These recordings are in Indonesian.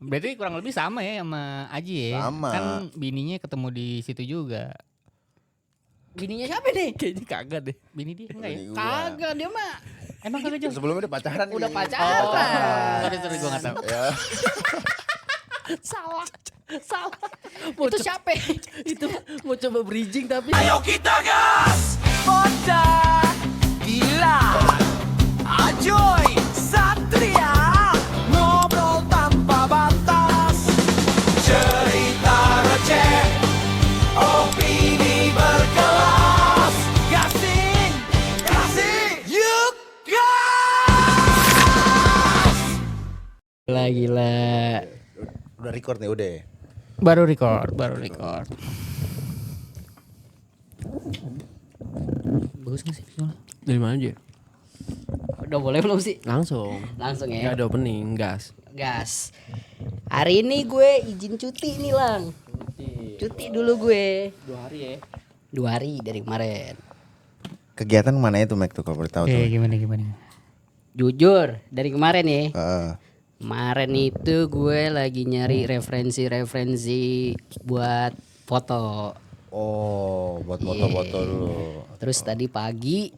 Berarti kurang lebih sama ya sama Aji ya. Sama. Kan bininya ketemu di situ juga. Bininya siapa nih? Kayaknya kagak deh. Bini dia enggak ya? Bini gua. Kagak dia mah. Emang kagak jauh. Sebelumnya udah pacaran. Udah nih. pacaran. Sorry gue gak tahu. Ya. Salah. Itu siapa? Itu mau coba bridging tapi Ayo kita gas! Kota gila Ajoy Satria Ngobrol tanpa batas Cerita receh Opini berkelas Gasing Yuk gas! Gila. Udah record nih udah. Baru record. Bagus gak sih? dari mana aja? Udah boleh belum sih? Langsung. Langsung Gak ya. ada opening, gas. Gas. Hari ini gue izin cuti nih, Lang. Cuti dulu gue. 2 hari ya. 2 hari dari kemarin. Kegiatan mana itu Mac tuh kalau boleh tahu tuh? Gimana? Jujur, dari kemarin ya. Heeh. Kemarin itu gue lagi nyari referensi buat foto. Oh, buat foto-foto dulu. Terus tadi pagi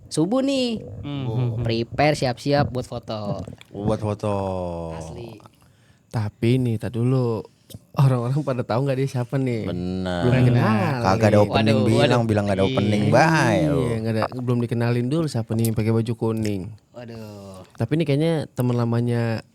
subuh nih, prepare siap-siap buat foto. Buat foto. Asli. Tapi nih, tak dulu. Orang-orang pada tahu nggak dia siapa nih? Benar. Belum dikenal. Kagak ada opening bilang nggak ada opening bye. Iya, nggak ada, belum dikenalin dulu siapa nih yang pakai baju kuning. Waduh. Tapi ini kayaknya teman lamanya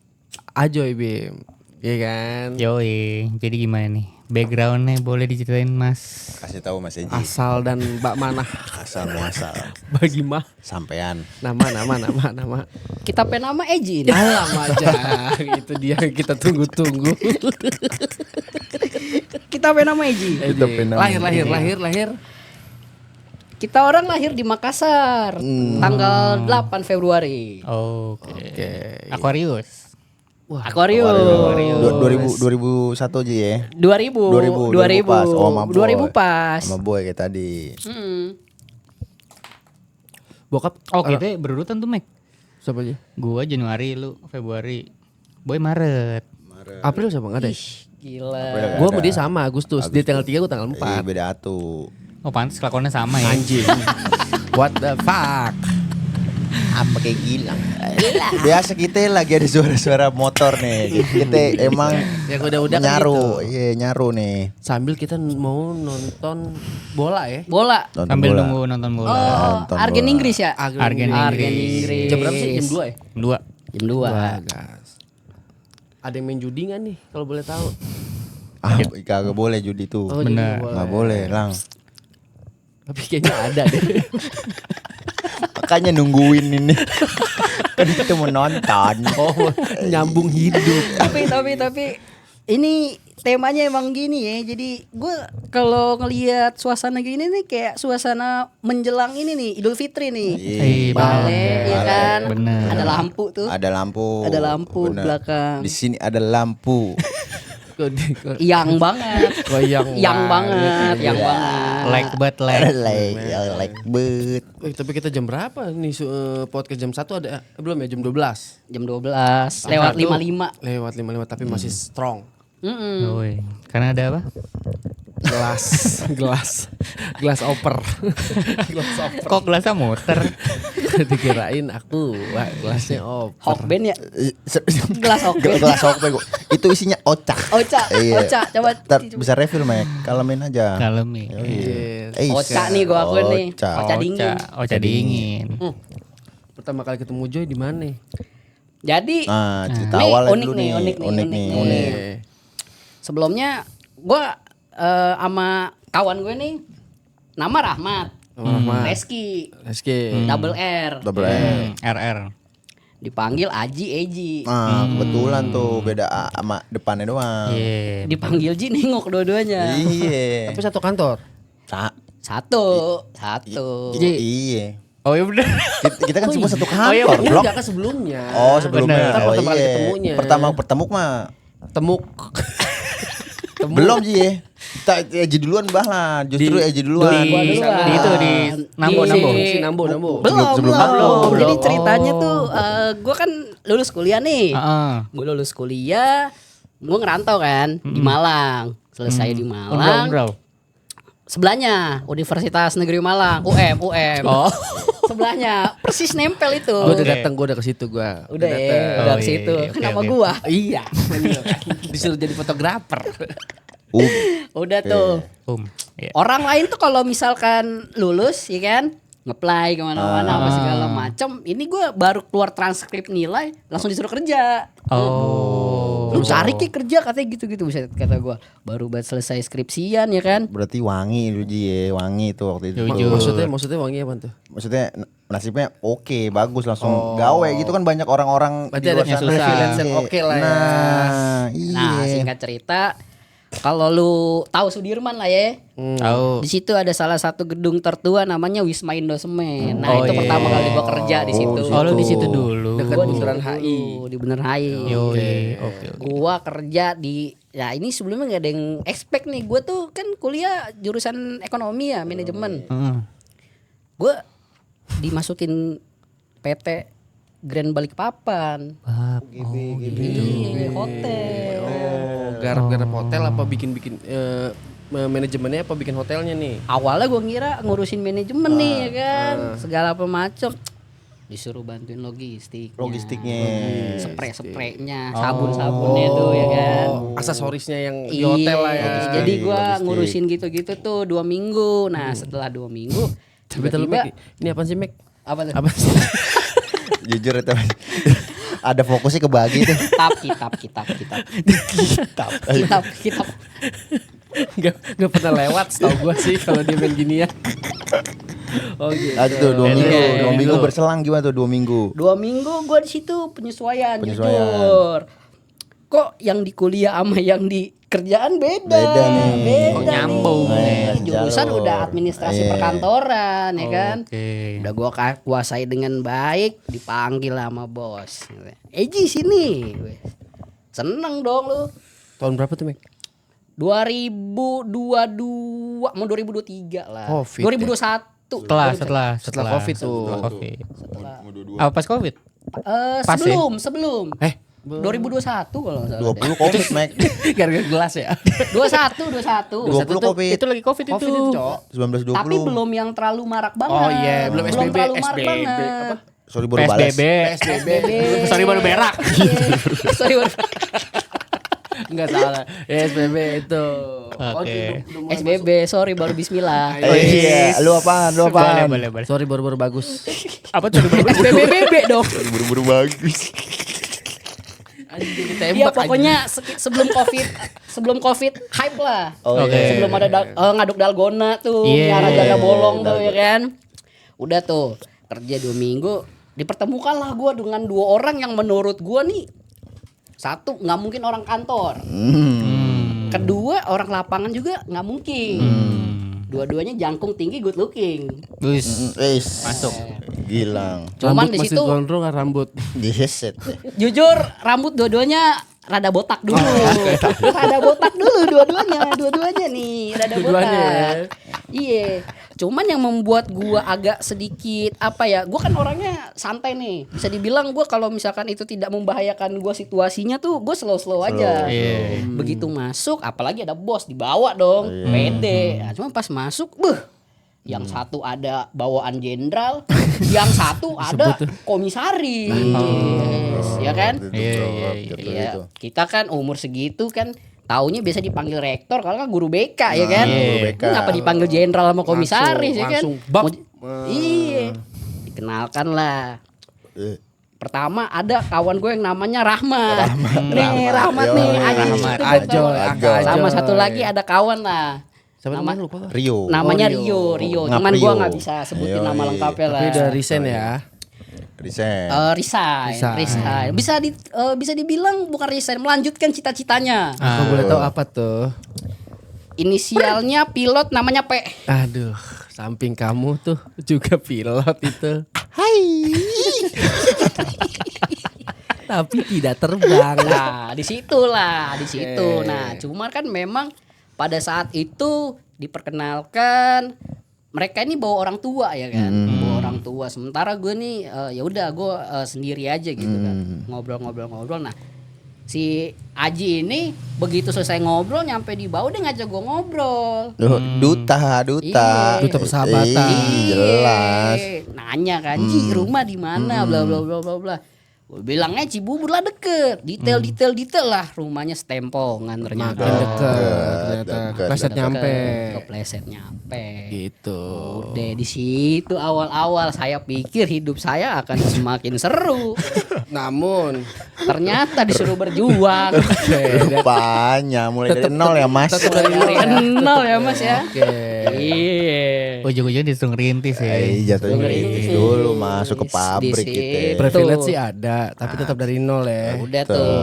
Ajoy Bim, iya kan? Yoi, jadi gimana nih? Backgroundnya boleh diceritain Mas? Kasih tahu Mas Eji. Asal dan Mbak Manah Asal muasal. bagi mah Sampean. nama. Kita penama Eji ini. Alam aja, itu dia yang kita tunggu-tunggu. Kita penama Eji. Kita penama. Lahir. Kita orang lahir di Makassar, tanggal 8 Februari. Oke. Aquarius. Aquarius. 2001 aja ya. 2000 pas. Oh, sama boy. 2000 pas. Sama boy kayak tadi. Bokap. Oh kita berurutan tuh Mek. Siapa aja? Gua Januari, lu Februari. Boy Maret. April siapa nggak ada? Gila. Gue sama dia sama Agustus. Dia tanggal 3, gue tanggal 4. Beda atuh. Oh pantas kelakuannya sama ya. Anjing. What the fuck? Apa kayak Gilang. Biasa kita lagi ada suara-suara motor nih. Kita emang Yang udah-udah kan nyaru. gitu. Iya, nyaru nih. Sambil kita mau nonton bola ya. Bola. Nonton Sambil bola. nunggu nonton bola. Oh, Nonton Argen bola. Inggris ya? Argen Inggris. Jam berapa sih? Jam 2 ya? 2. Jam 2. Gas. Ada yang main judi gak nih kalau boleh tahu? Ah, kagak boleh judi tuh. Oh, judi Bener. nggak Nggak boleh, Lang. Tapi kayaknya ada deh. Makanya nungguin ini. Kan kita mau nonton. Oh, nyambung hidup. Tapi ini temanya emang gini ya. Jadi gue kalau ngelihat suasana gini nih kayak suasana menjelang ini nih Idul Fitri nih. Balik ya kan. Bener. Ada lampu tuh. Ada lampu. Ada lampu Bener. belakang. Di sini ada lampu. Yang banget. Yang banget. Like but like bet. Tapi kita jam berapa nih podcast jam 1 ada belum ya jam 12? Jam 12 lewat 55. Lewat 55 tapi masih strong. Yoi. Karena ada apa? Gelas oper. Kok gelasnya muter? Dikirain aku, wah, gelasnya oper. Hokben ya. Gelas Hokben. Gelas Hokben. Itu isinya ocak. Iya. Oca, coba. Ntar bisa refill Mek. Kalemin aja. Kalem ya. Oca nih gua akuin nih. Oca dingin. Oca dingin. Pertama kali ketemu Joy di mana? Jadi Ah, cerita Ini awal unik dulu nih, nih. unik nih. Sebelumnya gua sama kawan gue nih nama Rahmat. Reski. Double R. Double R. RR. Dipanggil Aji Eji. Ah, kebetulan tuh beda A sama depannya doang. Iya. Dipanggil Ji nengok dua-duanya. Iya. Tapi satu kantor. Satu. Iya. Oh iya bener. Kita kan semua satu kantor, Ini Blok. enggak kan sebelumnya. Oh, sebelumnya. Bener. Oh, Pertama kali iya. ketemunya. Pertama mah Temuk. Belum Ji ya. Tak Eji duluan bah lah. Justru Eji duluan. Di itu di Nambo. Si Nambo. Belum. Jadi Oh. ceritanya tuh gue kan lulus kuliah nih. Heeh. Gue lulus kuliah, gue ngerantau kan di Malang. Selesai di Malang. Bro. Sebelahnya Universitas Negeri Malang, UM. Oh. Sebelahnya persis nempel itu. Gue udah datang, gue udah ke situ gue. Udah ya, datang. udah Oh, ke situ. iya, Kan oke, nama oke. gua. Iya, disuruh jadi fotografer. Udah tuh. Iya. Orang lain tuh kalau misalkan lulus ya kan, nge-apply kemana-mana apa segala macem. Ini gue baru keluar transkrip nilai, langsung disuruh kerja. Oh. Lu cari ki kerja katanya gitu-gitu bisa kata gue. Baru buat selesai skripsian ya kan. Berarti wangi lu Ji ya. Wangi tuh waktu itu. Jujur. Maksudnya wangi apa tuh? Maksudnya nasibnya oke, bagus langsung gawe gitu kan banyak orang-orang Berarti di ada luar sana. freelance yang oke lah ya. Nah, iya. Nah singkat cerita, kalau lu tahu Sudirman lah ya. Tahu. Di situ ada salah satu gedung tertua namanya Wisma Indosemen. Nah, Oh, itu iya. pertama kali gua kerja di situ. Oh, lu di situ dulu. Dekat Gua di bundaran situ HI. dulu, di Bundaran HI. Yoi. Oke. Gua kerja di ya ini sebelumnya nggak ada yang expect nih. Gua tuh kan kuliah jurusan ekonomi ya, manajemen. Heeh. Gua dimasukin PT Grand Balikpapan. Iya, hotel. Garap-garap hotel apa bikin-bikin manajemennya apa bikin hotelnya nih? Awalnya gue ngira ngurusin manajemen nih ya kan, segala macam. Disuruh bantuin Logistiknya. spraynya, sabun-sabunnya tuh ya kan. Aksesorisnya yang di Iya, hotel lah ya. jadi gue Logistik. ngurusin gitu-gitu tuh 2 minggu. Nah setelah 2 minggu Tapi lu tiba-tiba Mek, ini apa sih Mek? apa tuh? Apa sih? Jujur itu. Ada fokusnya kebagi tuh. kitab. Gak pernah lewat setau gue sih kalau dia main ginian. Oh gitu. Ada tuh 2 minggu. Iya, 2 minggu berselang gimana tuh 2 minggu? 2 minggu gue di situ penyesuaian. Penyesuaian. Jujur. Kok yang di kuliah sama yang di kerjaan beda. Beda nih. Beda Oh, nyambung. nih. Nah, Jurusan jalur. udah administrasi Iya. perkantoran ya kan. Oke. Udah gua kuasai dengan baik, dipanggil sama bos. Eji sini. Seneng dong lu. Tahun berapa tuh Mek? 2022 mau 2023 lah. Covid, 2021. Setelah Covid tuh. Setelah Covid. Apa pas Covid? Pas ya? Sebelum. 2021 kalau nggak salah. 20 Covid, Mac. Gara-gara gelas ya. 21. 20 Covid. Itu lagi Covid Covid itu. itu, Cok. 1920. Tapi belum yang terlalu marak banget. Oh iya, belum SBB, terlalu marak SBB, banget. apa? Sorry baru balas. PSBB. SBB. Sorry baru berak. Sorry baru. Enggak salah. Ya, SBB itu. Oke. SBB, sorry baru bismillah. Iya, lu apaan? Lu apaan? Boleh. Sorry baru-baru bagus. Apa tuh? SBBB dong. Buru-buru bagus. Anjing Iya ditembak pokoknya sebelum covid hype lah. Oke. Sebelum ada ngaduk dalgona tuh, Iya. miara jaga bolong tuh ya kan. Udah tuh kerja 2 minggu, dipertemukan lah gue dengan 2 orang yang menurut gue nih, satu nggak mungkin orang kantor, kedua orang lapangan juga nggak mungkin. Dua-duanya jangkung tinggi, good looking. Wis. Masuk. Gilang. Cuman Rambut di masih situ gondrong kan rambut. Diheset. jujur rambut dua-duanya rada botak dulu. Rada botak dulu dua-duanya nih, rada Dua-duanya botak. Iya. Cuman yang membuat gua agak sedikit apa ya? Gua kan orangnya santai nih. Bisa dibilang gua kalau misalkan itu tidak membahayakan gua situasinya tuh gua slow-slow aja. Iya. Begitu masuk apalagi ada bos dibawa dong. Pede. Nah, cuma pas masuk, yang satu ada bawaan jenderal, yang satu ada komisaris. Ya kan? Iya, kita kan umur segitu kan taunya biasa dipanggil rektor kalau kan guru BK ya kan. Guru BK. Kenapa dipanggil jenderal sama komisaris ya kan? Langsung bab. Iya. Dikenalkan lah. Pertama ada kawan gue yang namanya Rahmat. Rahmat nih. Rahmat. Ajoy. Ajoy. Sama satu lagi ada kawan lah. Siapa Nama- namanya lupa. Rio. Namanya Rio. Rio. Ngap Cuman gue Rio. nggak bisa sebutin Yoi. nama lengkapnya lah. Tapi udah resign ya. Resign. Resign. Bisa dibilang bukan resign, melanjutkan cita-citanya. Aku boleh tahu apa tuh? Inisialnya pilot namanya P. Aduh, samping kamu tuh juga pilot itu. Tapi tidak terbang. Nah, di situ. Nah, cuma kan memang pada saat itu diperkenalkan mereka ini bawa orang tua ya kan, bawa orang tua. Sementara gue nih ya udah gue sendiri aja gitu kan, ngobrol. Nah, si Aji ini begitu selesai ngobrol nyampe di bawah dia ngajak gue ngobrol. Duta. Iya. Duta persahabatan. Jelas. Nanya kan, Ji rumah di mana, bla bla bla bla bla. Gue bilangnya Cibubur lah deket, detail lah rumahnya setempongan ternyata. Makin ternyata. Pleset nyampe. Kepleset nyampe. Gitu. Udah di situ awal-awal saya pikir hidup saya akan semakin seru. Namun Ternyata disuruh berjuang. Rupanya mulai dari nol ya Mas. tetap dari Dari nol ya Mas ya. Oke. Iya. Ujung-ujungnya disuruh ngerintis ya. Jatuhnya Ngerintis. dulu masuk ke Di pabrik situ. gitu. Privilege sih ada, tapi tetap dari nol ya. Udah tuh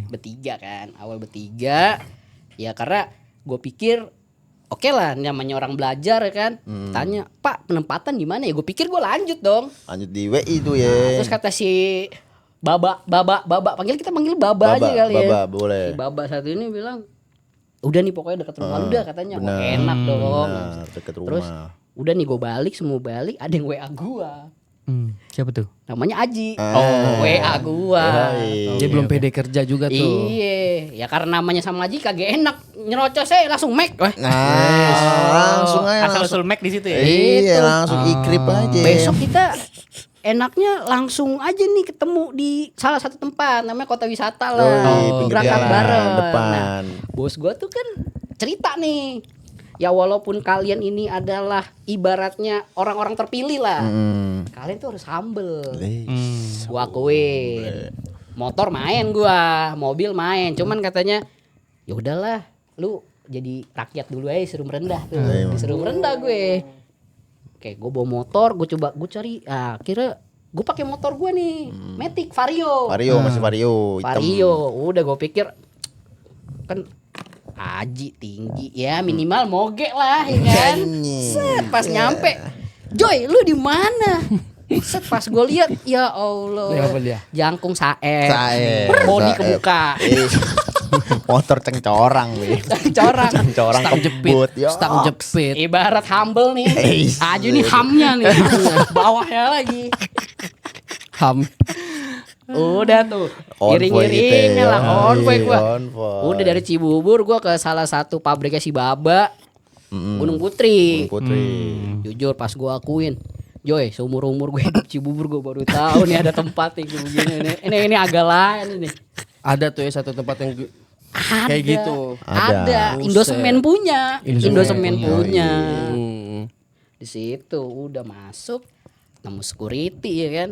bertiga kan, awal bertiga. Ya karena gue pikir oke lah namanya orang belajar ya kan. Tanya, "Pak, penempatan di mana ya?" Gue pikir gue lanjut dong. Lanjut di WI itu Nah, ya. terus kata si Baba, kita panggil Baba aja kali ya. Baba boleh. Si Baba satu ini bilang, "Udah nih pokoknya dekat rumah lu dah," katanya. bener. Wah, enak dong. Benar, deket Terus rumah. udah nih gue balik, semua balik, ada yang WA gua. Siapa tuh? Namanya Aji. Ah. WA gua. Dia belum pede kerja juga tuh. Iya, ya karena namanya sama Aji kagak enak nyerocos saya langsung make. Wah. Nah, langsung aja Asal langsung. usul Mac di situ ya. Iya, Itu. langsung ikrip aja. Besok kita enaknya langsung aja nih ketemu di salah satu tempat namanya kota wisata lah. Oh, di pinggir Berangkat jalan bareng. depan. Nah, bos gua tuh kan cerita nih. Ya walaupun kalian ini adalah ibaratnya orang-orang terpilih lah. Kalian tuh harus humble. Gua akuin. Motor main gua, mobil main. Cuman katanya ya udahlah, lu jadi rakyat dulu aja, suruh merendah tuh. Disuruh merendah gue. Oke, gue bawa motor, gue cari. Ah, kira gue pakai motor gue nih, Matic Vario. Masih Vario. hitam. Vario. Udah gue pikir kan Aji tinggi ya minimal moge lah ya kan. Set pas nyampe, "Joy, lu di mana?" Set pas gue lihat, ya Allah. Ya apa dia? Jangkung saeb. Saeb. Bodi kebuka. Motor cengcorang nih. Corang. Cengcorang Stang jepit, kebut. Yo. stang jepit. Ibarat humble nih. Eish. Aji nih hamnya nih. Bawahnya lagi. Ham. Udah tuh. Onvoy Iring-iringnya gitu ya. lah konvoy Iya, gua. onvoy. Udah dari Cibubur gua ke salah satu pabriknya si Baba. Gunung Putri. Putri. Jujur pas gua akuin, Joy, seumur-umur gue hidup Cibubur gua baru tahu nih ada tempat yang kayak begini. Ini agak lain ini. Ada tuh ya satu tempat yang Ada. kayak gitu. Ada. Buset. Indosemen punya. Indosemen punya. Hmm. Di situ udah masuk, nemu security ya kan.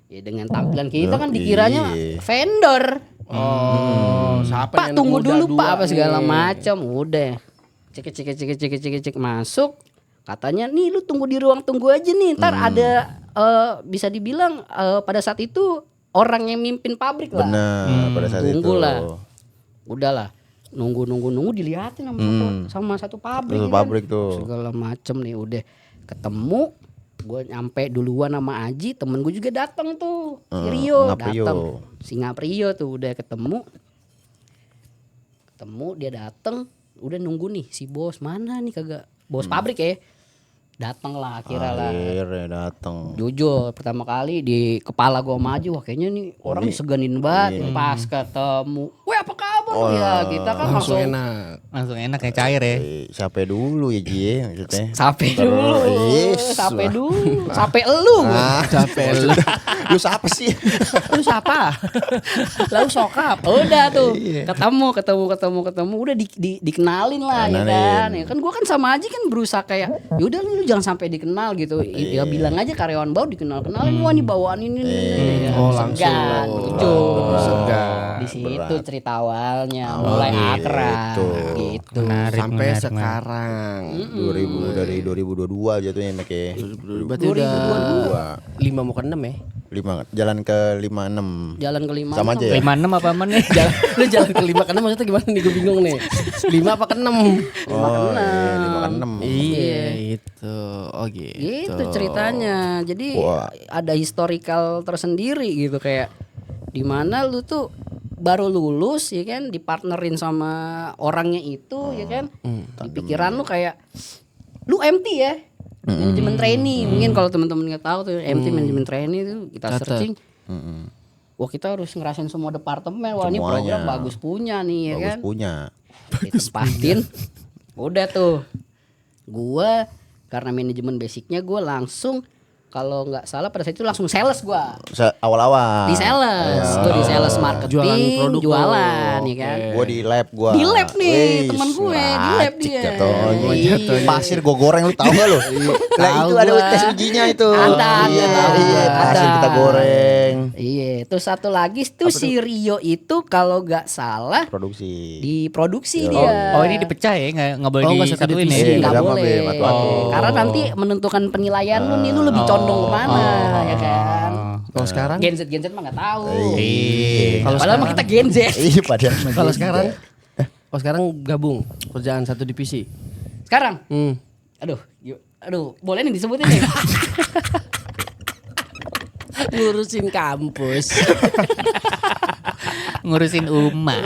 Ya dengan tampilan kita kan dikiranya Iya. vendor. Oh, siapa Pak yang tunggu muda dulu dua Pak apa segala nih? macam. Udah. Cek masuk. Katanya nih lu tunggu di ruang tunggu aja nih. Ntar ada bisa dibilang pada saat itu orang yang mimpin pabrik lah. Benar, pada saat Tunggu itu. lah. Udahlah. Nunggu dilihatin sama satu pabrik. Satu ya kan. pabrik tuh. Segala macem nih udah ketemu. Gue nyampe duluan sama Aji, temen gue juga datang tuh. Si Rio Ngaprio. datang. Si Ngaprio tuh udah ketemu, dia datang, udah nunggu nih si bos mana nih kagak. Bos pabrik ya. Datang lah akhirnya lah. Akhirnya datang. Jujur pertama kali di kepala gue sama Aji, wah kayaknya nih orang diseganin banget nih pas ketemu. Weh apa kabar? Ya kita kan Langsung langsung enak. Langsung enak kayak cair ya. Siapa dulu ya Ji ya, maksudnya. Sampai dulu. Yes. Sampai dulu. Sampai elu. Capek lu. Lu siapa sih? Lu siapa? Lalu sokap. Udah tuh. Ketemu. Udah dikenalin lah ya kan. Ya kan gua kan sama Aji kan berusaha kayak yaudah lu jangan sampai dikenal gitu. Ya bilang aja karyawan baru dikenalin. Wah nih bawaan ini nih. Oh, Segan, langsung. jujur. Segan. Di situ cerita awalnya mulai akrab gitu. Sampai menarik. sekarang. 2022 jatuhnya Mek ya. Berarti udah 5 mau ke 6 ya? 5 jalan ke 56. Jalan kelima. Sama aja ya? 56 apa aman nih? Lu jalan ke 5 ke 6 maksudnya gimana nih? Gue bingung nih. 5 apa ke 6? Oh, 5 ke 6. Iya, itu. Oh gitu. Gitu ceritanya. Jadi Wah. ada historical tersendiri gitu kayak Dimana lu tuh baru lulus ya kan, dipartnerin sama orangnya itu ya kan. Di pikiran lu kayak lu MT ya. Manajemen trainee. Mungkin kalau teman-teman nggak tahu tuh MT manajemen trainee itu kita searching. Wah, kita harus ngerasain semua departemen. Wah, ini program bagus punya nih ya kan. Bagus punya. Ditempatin. Udah tuh. Gua karena manajemen basicnya gue langsung kalau nggak salah pada saat itu langsung sales gua. Awal-awal. Di sales. Gue di sales marketing, Jualan produk jualan ya kan. Gue di lab gue. Di lab nih, teman gue di lab dia. Iya. Pasir gue goreng, lu tahu gak lu? Lah itu ada tes ujinya itu. Ada. Iya, pasir kita goreng. Iya, terus satu lagi tuh si Rio itu kalau nggak salah Produksi. di produksi dia. Oh ini dipecah ya, nggak boleh nggak satu disatuin divisi. ya? Nggak sama, boleh. Be, matu-matu. Karena nanti menentukan penilaian lu nih, lu lebih condong kemana ya kan. Kalau sekarang Gen Z mah nggak tahu. Iya. Padahal mah kita Gen Z. Iya padahal. kalau sekarang kalau sekarang gabung kerjaan satu divisi. Sekarang, Hmm. aduh, boleh nih disebutin nih. Ngurusin kampus. Ngurusin Umat.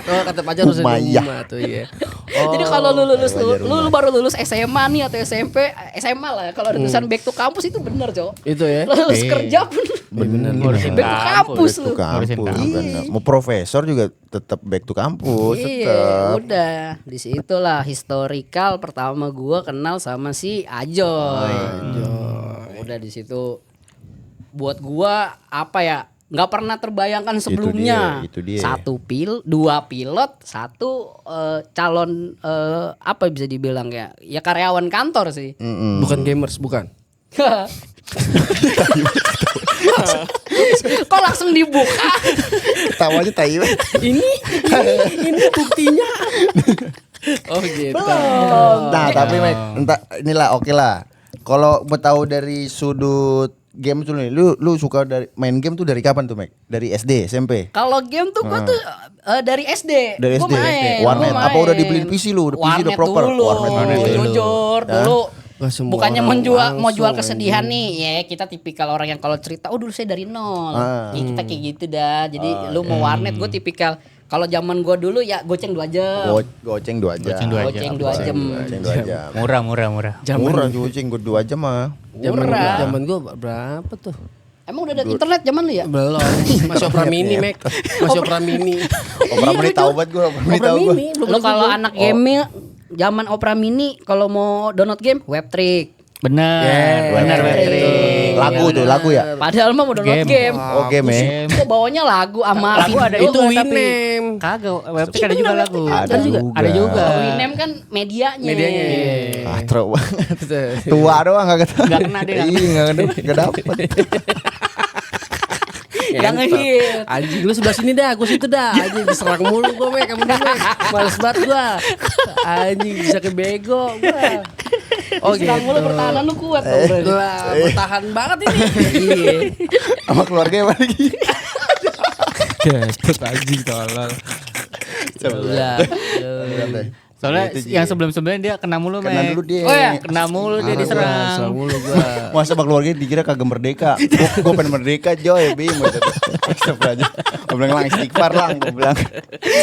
Oh, kata Pacar ngurusin Umayyah. umat tuh ya. Jadi kalau lu lulus Wajar lu baru lulus SMA nih atau SMP, SMA lah. Kalau ada tulisan back to kampus itu bener, Cok. Itu ya. Lu lulus kerja pun Bener. Ngurusin back to kampus lu. Back to Ngurusin kampus. kampus. Bener. Mau profesor juga tetap back to kampus. Iya, Tetap. udah. Disitulah historical pertama gua kenal sama si Ajoy. Udah di situ buat gua apa ya? Nggak pernah terbayangkan sebelumnya. Itu dia. Dua pilot, satu calon apa bisa dibilang ya karyawan kantor sih. Bukan gamers, bukan. Kok langsung dibuka? Tawanya tai. ini buktinya. Oh gitu. Nah, tapi Mek, entah inilah oke lah. Kalau mau tahu dari sudut game tuh nih, lu suka dari main game tuh dari kapan tuh, Mek? Dari SD, SMP? Kalau game tuh gua tuh dari SD. Dari Gua SD. main, Warnet. gua main. Apa udah dibeliin PC lu? Udah PC udah Warnet proper. dulu. Warnet dulu. Jujur Ya. dulu. Gak semua Bukannya orang mau jual langsung, kesedihan nih, ya kita tipikal orang yang kalau cerita, oh dulu saya dari nol. Ya, kita kayak gitu dah. Jadi lu mau warnet, gue tipikal kalau zaman gue dulu ya goceng 2 jam. Goceng 2 jam. Goceng 2 jam. Goceng 2 jam. Goceng 2 jam. Murah. Murah goceng gue 2 jam mah. Zaman gua berapa tuh? Emang udah ada internet zaman lu ya? Belum. Masih Opera Mini, Mek. Masih Opera Mini. Opera Mini tahu banget gue, Opera Mini tahu gue. Lu kalau anak game zaman Opera Mini kalau mau download game Webtrick. Benar Webtrick. Lagu ya. Padahal mah mau download game. Oh, game ya. Kok bawanya lagu sama Lagu ada video. Itu tapi Winem. kagak. Webtrick ada juga lagu. Ada juga. Ada juga. Winem kan medianya. Medianya. Ah, terus banget. Tua doang kagak tahu. Nggak kena deh, nggak Iya, enggak dapet. Jangan hit. Anjing lu sebelah sini dah, gua situ dah. Anjing diserang mulu gua, Mek, sama dia, Mek. Males banget gua. Anjing bisa ke bego gua. Oh gitu. Serang mulu pertahanan lu kuat dong. berarti. Lah, bertahan banget ini. Iya. Sama keluarga yang lagi. Cepet anjing tolol. Iya. Soalnya Itu, Ji. yang sebelum-sebelumnya dia kena mulu, Kena Mek. dulu dia. Oh ya, kena mulu dia Serang diserang. mulu gua. Masa sama keluarga dikira kagak merdeka. Gue pengen merdeka Joy, Bim. Astagfirullah. Gue bilang lang istighfar lang, gue bilang.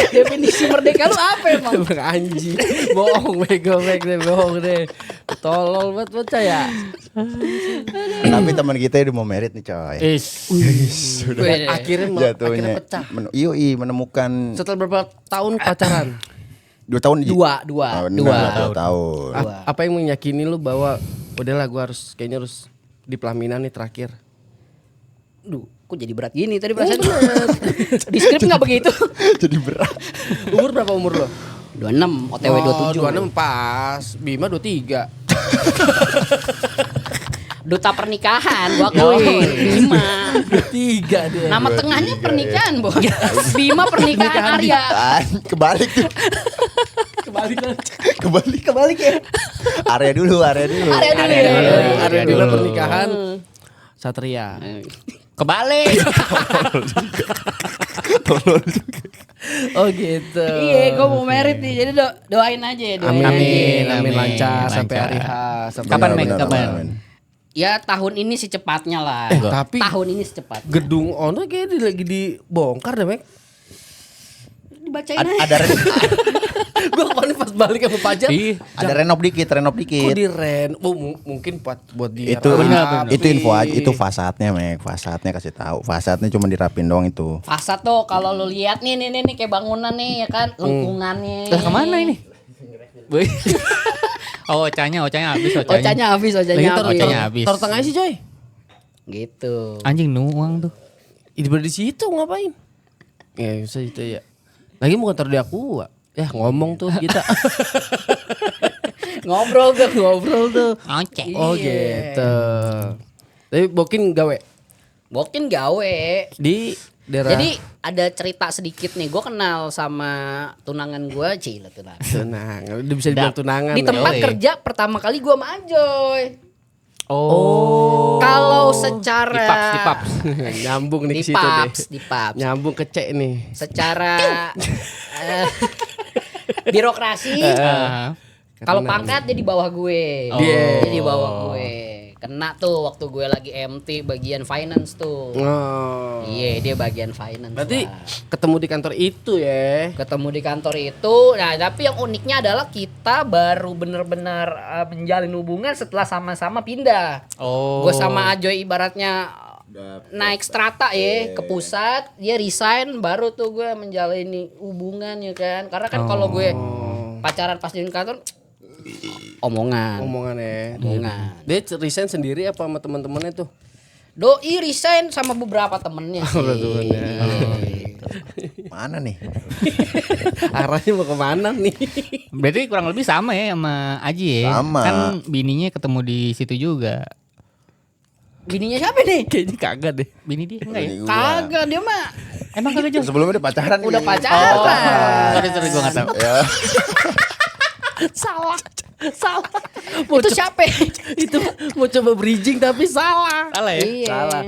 Definisi merdeka lu apa emang? Emang anjing. Bohong bego, Mek, deh, bohong deh. Tolol banget bocah ya. Tapi teman kita udah mau merit nih, coy. Sudah akhirnya Jatuhnya. pecah. Yoi, menemukan Setelah berapa tahun pacaran? 2 tahun. Ji? Dua. Ah, benar, 2 tahun. Apa yang menyakini lu bahwa udahlah gua kayaknya harus di pelaminan nih terakhir? Duh, kok jadi berat gini tadi perasaan. Di skrip enggak begitu. Jadi berat. Umur berapa umur lo? 26, OTW 27. 26 pas, Bima 23. Duta pernikahan gua akui. Bima. 23 dia. Nama tengahnya pernikahan, Bos. Bima pernikahan Arya. Kebalik tuh. Kebalik ya. Area dulu. Arya dulu ya. Ada dulu pernikahan Satria. Kebalik. Oh gitu. Iya, gua mau merit nih. Jadi doain aja ya, doain. Amin, Amin. lancar Lancar. sampai hari H. Sampai Kapan, Benar, Mek? benar, Kapan? benar. Ya tahun ini secepatnya lah. Tapi tahun ini secepatnya. gedung Ono kayak lagi dibongkar deh, Mek. Dibacain Ada, aja. ada ren- Gue kemarin pas balik sama Pajar. Ih, ada renov dikit. Kok di ren? Oh, mungkin buat di Itu Benar. itu info aja, itu fasadnya, Mek. Fasadnya kasih tahu. Fasadnya cuma dirapin doang itu. Fasad tuh kalau lu lihat nih kayak bangunan nih ya kan, lengkungannya. lah kemana ini? Boy. Oh, ocanya habis ocanya. Ocanya habis, Lagi Ocanya habis. taruh tengah sih, Coy. Gitu. Anjing nuang tuh. Di situ ngapain? Ya bisa itu ya. Lagi bukan taruh di Aqua. Ya ngomong tuh kita. Ngobrol tuh. Ocek. Oh Iya. gitu. Tapi Bokin gawe Bokin gawe. di daerah. Jadi ada cerita sedikit nih, gue kenal sama tunangan gue, Cila tunangan. tunangan, udah bisa dibilang tunangan. Di ya. tempat Yoi. kerja pertama kali gue sama Ajoy. Oh. Kalau secara Di pubs. Nyambung nih di ke situ deh. pubs, di pubs. Nyambung ke cek nih. Secara birokrasi, Ah. kalau pangkat dia di bawah gue. Oh. Dia di bawah gue. Kena tuh waktu gue lagi MT bagian finance tuh. Oh. Iya, dia bagian finance. Berarti lah. ketemu di kantor itu ya. Ketemu di kantor itu. Nah, tapi yang uniknya adalah kita baru bener-bener menjalin hubungan setelah sama-sama pindah. Oh. Gue sama Ajoy ibaratnya naik strata ya ke pusat, dia resign, baru tuh gue menjalani hubungan ya kan. Karena kan kalau gue pacaran pas di kantor omongan. Omongan ya. Omongan. Dia resign sendiri apa sama teman-temannya tuh? Doi resign sama beberapa temennya sih. Mana nih? Arahnya mau kemana nih? Berarti kurang lebih sama ya sama Aji ya. Sama. Kan bininya ketemu di situ juga. Bininya siapa nih? Kayaknya kagak deh. Bini dia enggak ya? Bini gua. Kagak, dia mah Emang kagak Jong? Sebelumnya udah pacaran. udah nih. pacaran. Sorry gua enggak tahu. Ya. Salah. Mau Itu co- siapa? itu mau coba bridging tapi salah. Salah ya? Iya. Salah.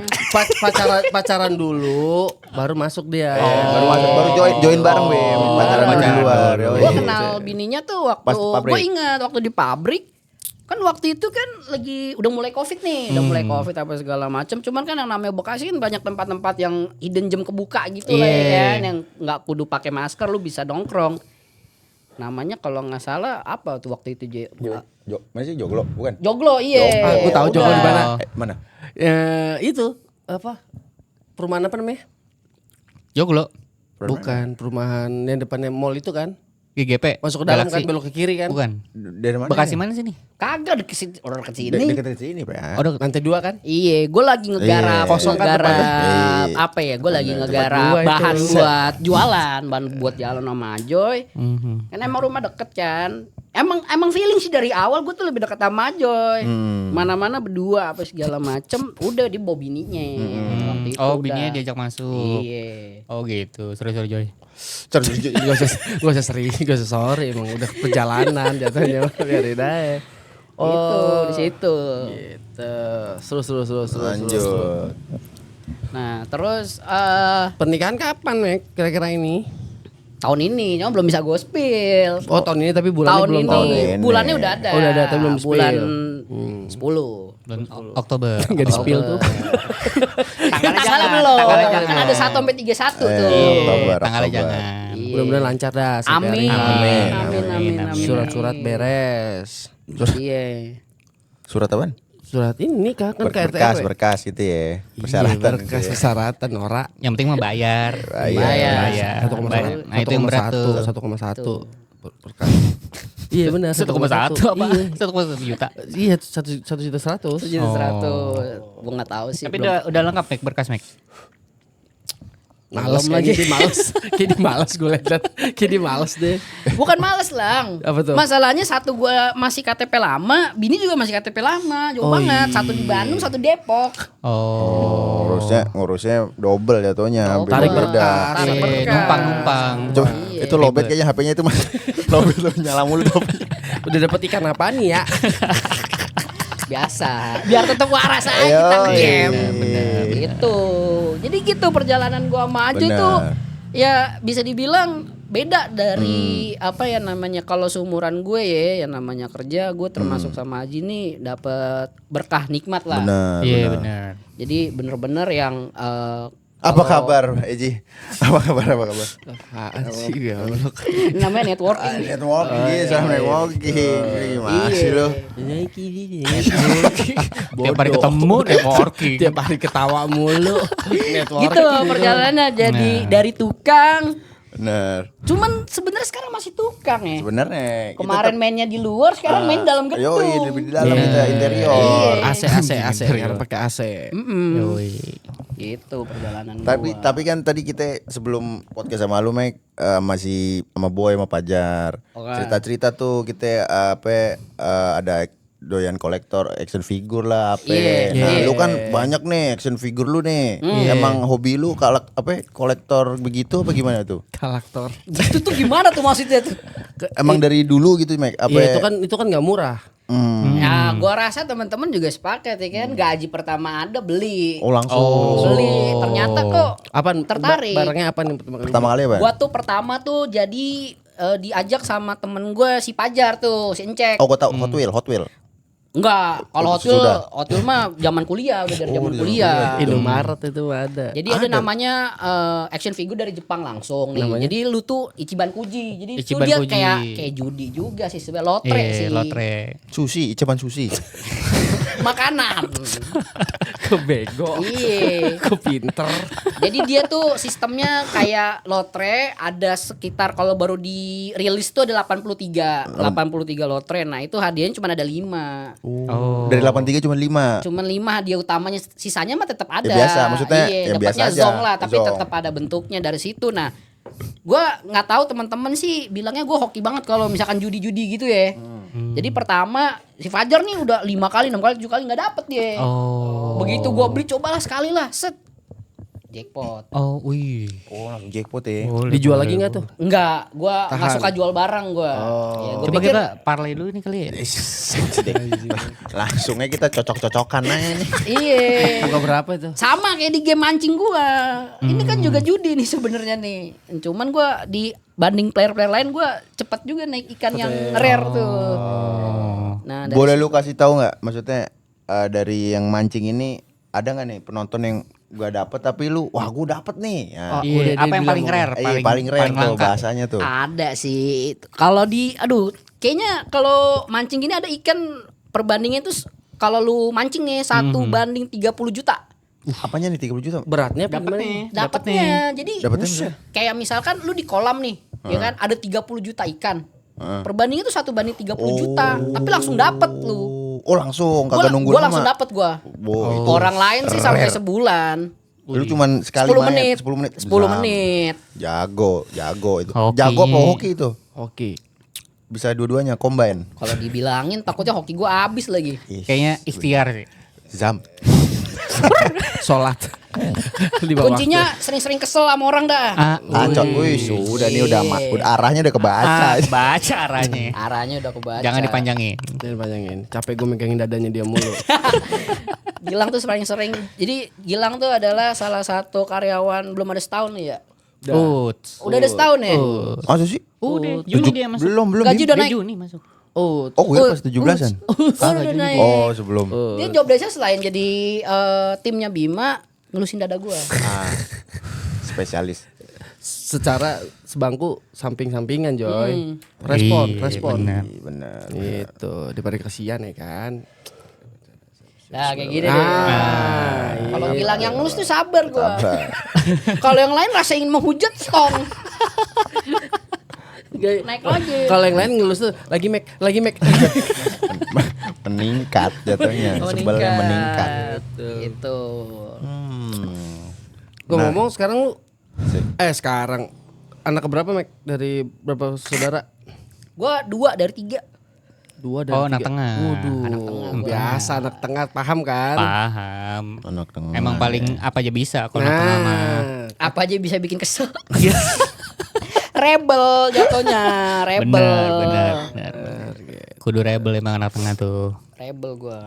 Pacaran dulu baru masuk dia. Baru masuk, baru join bareng, Bim. Pacaran di pacaran luar. dulu. yoi. Gue kenal bininya tuh waktu Pas di pabrik. gue ingat waktu di pabrik kan waktu itu kan lagi udah mulai covid nih, udah mulai covid apa segala macam. Cuman kan yang namanya Bekasi kan banyak tempat-tempat yang hidden gem kebuka gitu lah ya Iya. kan, yang nggak kudu pakai masker, lu bisa nongkrong. Namanya kalau nggak salah apa tuh waktu itu Masih Joglo, bukan? Joglo, iya. Gue tahu Joglo di mana. Mana? Ya, itu apa? Perumahan apa namanya? Joglo. Bukan, perumahan yang depannya mall itu kan. GGP. Masuk ke dalam Galaxy. kan, belok ke kiri kan. Bukan. Dari mana? Bekasi mana sini? Kagak deket sini, orang deket sini. Deket sini, Pak. Oh, Lantai 2 kan? Iya, gue lagi ngegarap, Iya. Kosong kan ngegarap tempatnya? apa ya? Gue lagi ngegarap gua itu. bahan buat jualan, bahan buat jalan sama Ajoy. Mhm. Kan emang rumah deket kan. Emang feeling sih dari awal gue tuh lebih dekat sama Ajoy. Mana-mana berdua apa segala macem. Udah di bawa bininya. Waktu itu Oh, udah. bininya diajak masuk. Iya. Oh gitu. Sorry Joy. Gak usah sering, gak usah sorry, emang udah perjalanan jatuhnya biarin aja. Itu di situ. Gitu. Seru. Lanjut. Nah, terus Pernikahan kapan, Mek? Kira-kira ini? tahun ini cuma belum bisa gue spill. Oh, tahun ini tapi bulannya Tahun belum ini tahu. ini. bulannya udah ada. Oh, udah ada, tapi belum spill. Bulan 10. Bulan Oktober. Enggak di-spill tuh. Tanggalnya jangan, belum. tanggalnya Kan jangan. ada 1 sampai 31 tuh. Oktober, Tanggalnya Oktober. jangan. Iya. Mudah-mudahan lancar dah. Amin. Amin. Amin. Surat-surat beres. Iya. Surat apaan? Surat ini kan KRT. Berkas gitu ya. Persyaratan. Berkas gitu ya. persyaratan Nora. Yang penting mah bayar. Bayar. 1,1. Nah, itu yang berat tuh. 1,1 berkas. Iya benar. 1,1 apa? Iya. 1,1 juta. Iya, 1.100.000. Jadi 100. Gue nggak tahu sih. Tapi belum. udah lengkap Mek berkas Mek. Males Belum lagi. lagi males. Kayak di males gue liat. Kayak di males deh. Bukan males lang. Apa tuh? Masalahnya satu gue masih KTP lama, bini juga masih KTP lama, jauh banget. Satu di Bandung, satu di Depok. Oh. Ngurusnya double jatuhnya. Double. Tarik Beda. berkas. Tarik berkas. Numpang. Coba, Iya. itu lobet kayaknya HP-nya itu mas. Lobet tuh nyala mulu HP-nya. Udah dapet ikan apa nih ya? Biasa. Biar tetap waras aja Iya, kita game. bener. Gitu. Jadi gitu perjalanan gua sama Ajo Bener. itu Ya bisa dibilang beda dari apa ya namanya, kalau seumuran gue ya yang namanya kerja, gue termasuk sama Aji nih dapat berkah nikmat lah. Benar. Iya benar. benar. Jadi bener-bener yang Apa kalau- kabar, Eji? Apa kabar? Apaan sih goblok. namanya networking. Networking, sama networking. Gimana sih lo? Tiap hari ketemu networking. Tiap hari ketawa mulu. Networking. Gitu perjalanannya jadi dari tukang. Benar. Cuman sebenarnya sekarang masih tukang ya. Sebenarnya Kemarin mainnya di luar, sekarang main dalam gedung. Yo, lebih di dalam kita interior. Iya. AC sekarang pakai AC. Yoi. Gitu perjalanan Tapi kan tadi kita sebelum podcast sama lu Mek masih sama Boy sama Pajar. Oke. Cerita-cerita tuh kita ada doyan kolektor action figure lah apa. Iya, Nah, iya. lu kan banyak nih action figure lu nih. Emang hobi lu kolektor begitu apa gimana tuh? Kalaktor. Itu tuh gimana tuh maksudnya tuh? Emang dari dulu gitu Mek apa? Iya itu kan nggak murah. Ya gua rasa teman-teman juga sepakat ya kan, gaji pertama ada beli. Oh langsung. Beli, ternyata kok Apaan? tertarik. Barangnya apa nih pertama kali? Pertama kali apa? Gua tuh pertama tuh jadi diajak sama temen gue si Pajar tuh, si Encek. Oh, gua tahu Hot Wheel. Enggak, kalau Oh, Hot Wheel mah zaman kuliah, udah dari zaman kuliah. Indomaret itu ada. Jadi ada namanya action figure dari Jepang langsung nih. Jadi lu tuh Ichiban Kuji. Jadi itu Ichiban dia Kuji. kayak judi juga sih sebenarnya, lotre sih. Lotre. Sushi, Ichiban sushi. Makanan. Kebego. Iya. Kepinter. Jadi dia tuh sistemnya kayak lotre, ada sekitar kalau baru dirilis tuh ada 83 lotre. Nah, itu hadiahnya cuma ada 5. Oh. Dari 83 cuma 5. Cuman 5 hadiah utamanya, sisanya mah tetap ada. Ya biasa, maksudnya iya, ya biasa dapatnya aja. zong lah, tapi Zong. tetap ada bentuknya dari situ. Nah, gua nggak tahu teman-teman sih bilangnya gua hoki banget kalau misalkan judi-judi gitu ya. Jadi pertama si Fajar nih udah 5 kali, 6 kali, 7 kali nggak dapet dia. Oh. Begitu gua beli cobalah sekali lah, set. Jackpot. Oh, wih. Oh, langsung jackpot ya. Boleh, Dijual boleh. lagi nggak tuh? Enggak, gua nggak Tahan. suka jual barang gua. Ya, gua Coba pikir kita parlay dulu nih kali ya. Langsungnya kita cocok-cocokan aja nih. iya. Harga berapa itu? Sama kayak di game mancing gua. Ini kan juga judi nih sebenarnya nih. Cuman gua dibanding player-player lain gua cepat juga naik ikan yang rare tuh. Nah, dari Boleh lu kasih tahu nggak? Maksudnya dari yang mancing ini ada nggak nih penonton yang gua dapet tapi lu wah gua dapet nih. Ya. Iya, udah apa yang dibilang paling rare? Paling rare tuh langka. bahasanya tuh. ada sih. Kalau kayaknya kalau mancing gini ada ikan perbandingannya tuh kalau lu mancing nih 1 banding 30 juta. Apanya nih 30 juta? Beratnya apa gimana? Dapatnya. Jadi Dapatnya maksudnya? kayak misalkan lu di kolam nih, ya kan ada 30 juta ikan. Perbandingannya tuh 1 banding 30 juta, tapi langsung dapet lu. Oh langsung kagak nunggu Gua lama. langsung dapet gua. Wow, itu Orang lain sih sampai sebulan. lu cuman sekali 10 main menit. 10 menit. 10 Bisa. menit. Jago itu. Hoki. Jago apa hoki itu? Oke. Bisa dua-duanya combine. Kalau dibilangin takutnya hoki gua habis lagi. Kayaknya ikhtiar sih. Zam. Sholat. Di bawah. Kuncinya sering-sering kesel sama orang dah. Acot, wih sudah nih udah arahnya udah kebaca. Baca arahnya. Arahnya udah kebaca. Jangan dipanjangin. Jangan panjangin. Capek gue megangin dadanya dia mulu. Gilang tuh sering-sering. Jadi Gilang tuh adalah salah satu karyawan belum ada setahun nih ya. Udah ada setahun ya. Masa sih? Udah, Juni dia masuk. Belum. Gaji udah Dia naik. Juni masuk. Oh, Oh, gue pas 17-an. Udah naik. Oh, sebelum. Dia job desk-nya selain jadi timnya Bima, ngelusin dada gua. Spesialis. secara sebangku samping-sampingan Joy. Iya, Respon. benar. Bener. Gitu, daripada kasihan ya kan. Nah, kayak gini deh. Kalau Gilang yang ngelus tuh sabar gua. Sabar. Kalau yang lain rasa ingin menghujat stong. Naik lagi. Kalau yang lain ngelus tuh lagi make. Meningkat jatuhnya. Sebelnya meningkat. Gitu. Gue ngomong sekarang lu sekarang anak keberapa Mek dari berapa saudara? Gua 2 dari 3. 2 dari Oh, anak 3. tengah. Waduh, Anak tengah gua. biasa anak tengah paham kan? Paham. Anak tengah. Emang paling apa aja bisa kalau anak tengah mah. Apa aja bisa bikin kesel. Rebel jatuhnya, rebel. Bener. Kudu rebel emang anak tengah tuh. Rebel gua.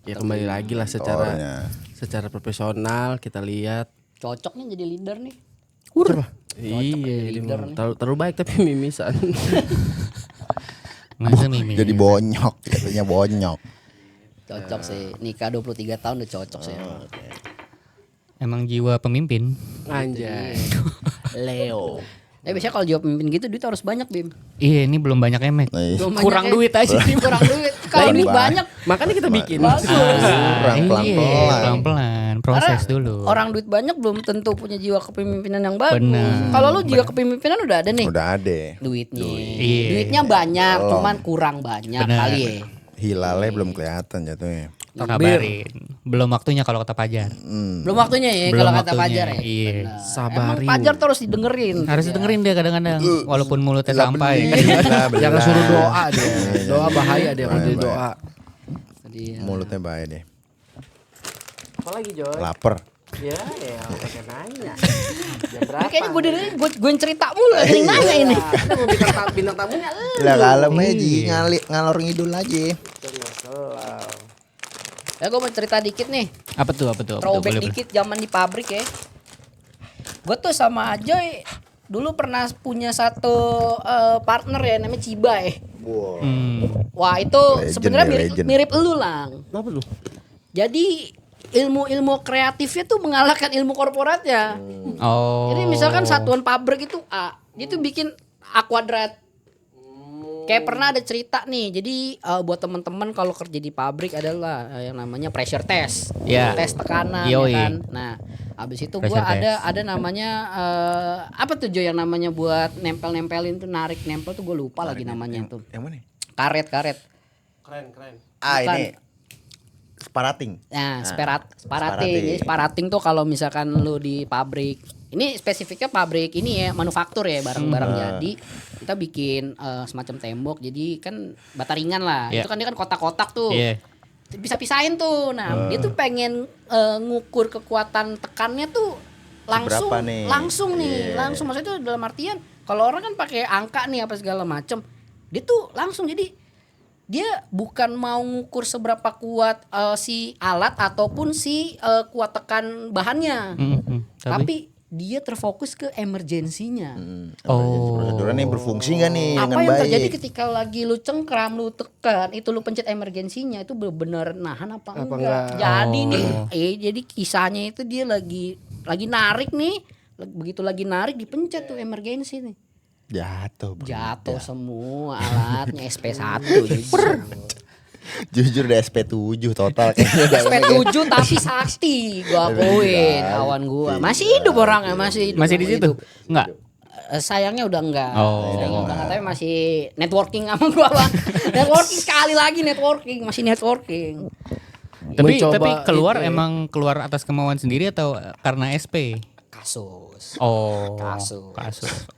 Ya kembali lagi lah Orangnya. secara profesional kita lihat. Cocok nih jadi leader nih. Iya, dia mah terlalu baik tapi mimisan. Masa Mimi. Jadi bonyok, jatuhnya bonyok. Cocok sih. Nikah 23 tahun udah cocok sih. Emang jiwa pemimpin. Anjay. Leo. Biasanya kalau jawab pemimpin gitu duit harus banyak, Bim. Iya, ini belum banyak emek. Nah, iya. Belum Kurang banyak, duit aja. Kurang duit. Kalau Banyak. duit banyak Makanya kita bikin. bagus. Kurang pelan-pelan. Pelan-pelan, proses Karena dulu. Orang duit banyak belum tentu punya jiwa kepemimpinan yang bagus. Benar. Kalau lu jiwa kepemimpinan udah ada nih. Udah ada. Duitnya. Iya. Duitnya banyak, Belum. cuman kurang banyak Benar. kali ya. Hilalnya belum kelihatan jatuhnya. Kabarin. Belum waktunya kalau kata Pajar. Belum waktunya ya Belum kalau kata waktunya, Pajar ya. iya. Benar. Sabarin. Emang Pajar terus didengerin. Harus dengerin dia kadang-kadang walaupun mulutnya sampai. Jangan suruh doa dia. Doa bahaya dia kalau dia Bahaya. doa. Iya. Mulutnya bahaya deh. Apalagi Joy? Lapar. Ya, pengen nanya. Jam berapa? Kayaknya gue cerita mulu ada yang nanya ini. Kita mau bintang tamunya. Lah kalem aja ngalor ngidul aja. Ya gue mau cerita dikit nih. Apa tuh? Throwback Boleh, dikit zaman di pabrik ya. Gue tuh sama Ajoy dulu pernah punya satu partner ya namanya Ciba ya. Wow. Wah itu Legend sebenarnya ya, mirip, legend. mirip elu lang. Kenapa lu? Jadi ilmu kreatifnya tuh mengalahkan ilmu korporatnya. Oh. Jadi misalkan satuan pabrik itu A, dia tuh bikin A kuadrat. Kayak pernah ada cerita nih. Jadi buat teman-teman kalau kerja di pabrik adalah yang namanya pressure test. Ya. Tes tekanan Yoi. ya kan. Nah, habis itu Pressure gua test. ada namanya apa tuh Jo yang namanya buat nempel-nempelin tuh narik nempel tuh gue lupa lagi namanya tuh. Yang mana? Karet. Keren. Bukan. Ah ini sparating. Nah, sparating. Sparating. Jadi sparating tuh kalau misalkan lu di pabrik. Ini spesifiknya pabrik ini ya, manufaktur ya, barang-barang jadi. Kita bikin semacam tembok. Jadi kan bata ringan lah. Yeah. Itu kan dia kan kotak-kotak tuh. Iya. Bisa pisahin tuh. Nah, dia tuh pengen ngukur kekuatan tekannya tuh langsung Seberapa nih? langsung nih. Iya. Langsung maksudnya itu dalam artian kalau orang kan pakai angka nih apa segala macem. Dia tuh langsung jadi dia bukan mau ngukur seberapa kuat si alat ataupun si kuat tekan bahannya. Tapi dia terfokus ke emergensinya. Oh. Proseduran yang berfungsi nggak nih Apa dengan yang baik? terjadi ketika lagi lu cengkram, lu tekan, itu lu pencet emergensinya itu benar nahan apa enggak. Jadi nih, jadi kisahnya itu dia lagi narik nih, begitu lagi narik dipencet tuh emergensi nih. Jatuh. Bro. Jatuh semua alatnya SP1 jujur. Jujur udah SP7 total kayaknya. SP7 tapi sakti gua akuin kawan gua. Masih hidup orangnya, masih hidup. Masih di situ? Enggak. Sayangnya udah enggak. Oh. Sayangnya udah enggak, tapi masih networking sama gua lah. Networking sekali lagi masih networking. Tapi keluar emang keluar atas kemauan sendiri atau karena SP? Kasus. Oh. Kasus.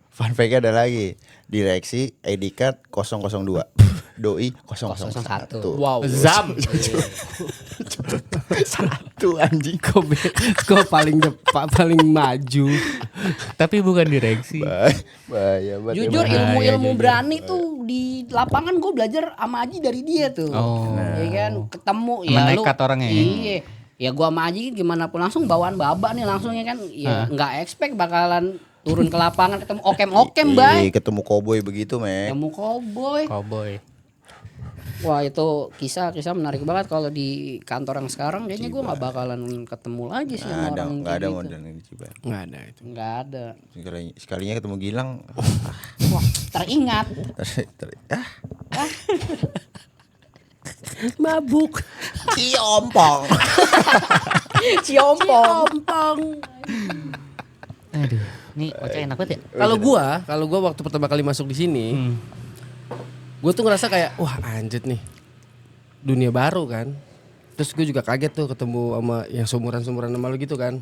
Fun fact ada lagi. Direksi ID card 002. Doi 001. Wow. Zam. Satu anjing. Kok paling depan, paling maju. Tapi bukan direksi. Bahaya banget. Jujur emang. ilmu berani tuh di lapangan gue belajar sama Aji dari dia tuh. Oh. Iya kan ketemu ya Emang lu. nekat orangnya ya? Iya. Ya gua sama Aji gimana pun langsung bawaan babak nih langsung ya kan. Ya enggak expect bakalan turun ke lapangan ketemu okem-okem, Bay. Iya, ketemu koboi begitu, Mek. Ketemu cowboy. Wah itu kisah menarik banget kalau di kantor yang sekarang kayaknya gue nggak bakalan ketemu lagi sih sama orang Nggak ada kayak gitu. model yang Cibar. Nggak ada itu. Nggak ada. Sekalinya ketemu Gilang. Wah teringat. Mabuk. Ciompong. Ciompong. Aduh, ini oceh enak banget ya. Kalau gua waktu pertama kali masuk di sini, gue tuh ngerasa kayak wah anjir nih dunia baru kan. Terus gue juga kaget tuh ketemu sama yang seumuran sama lu gitu kan.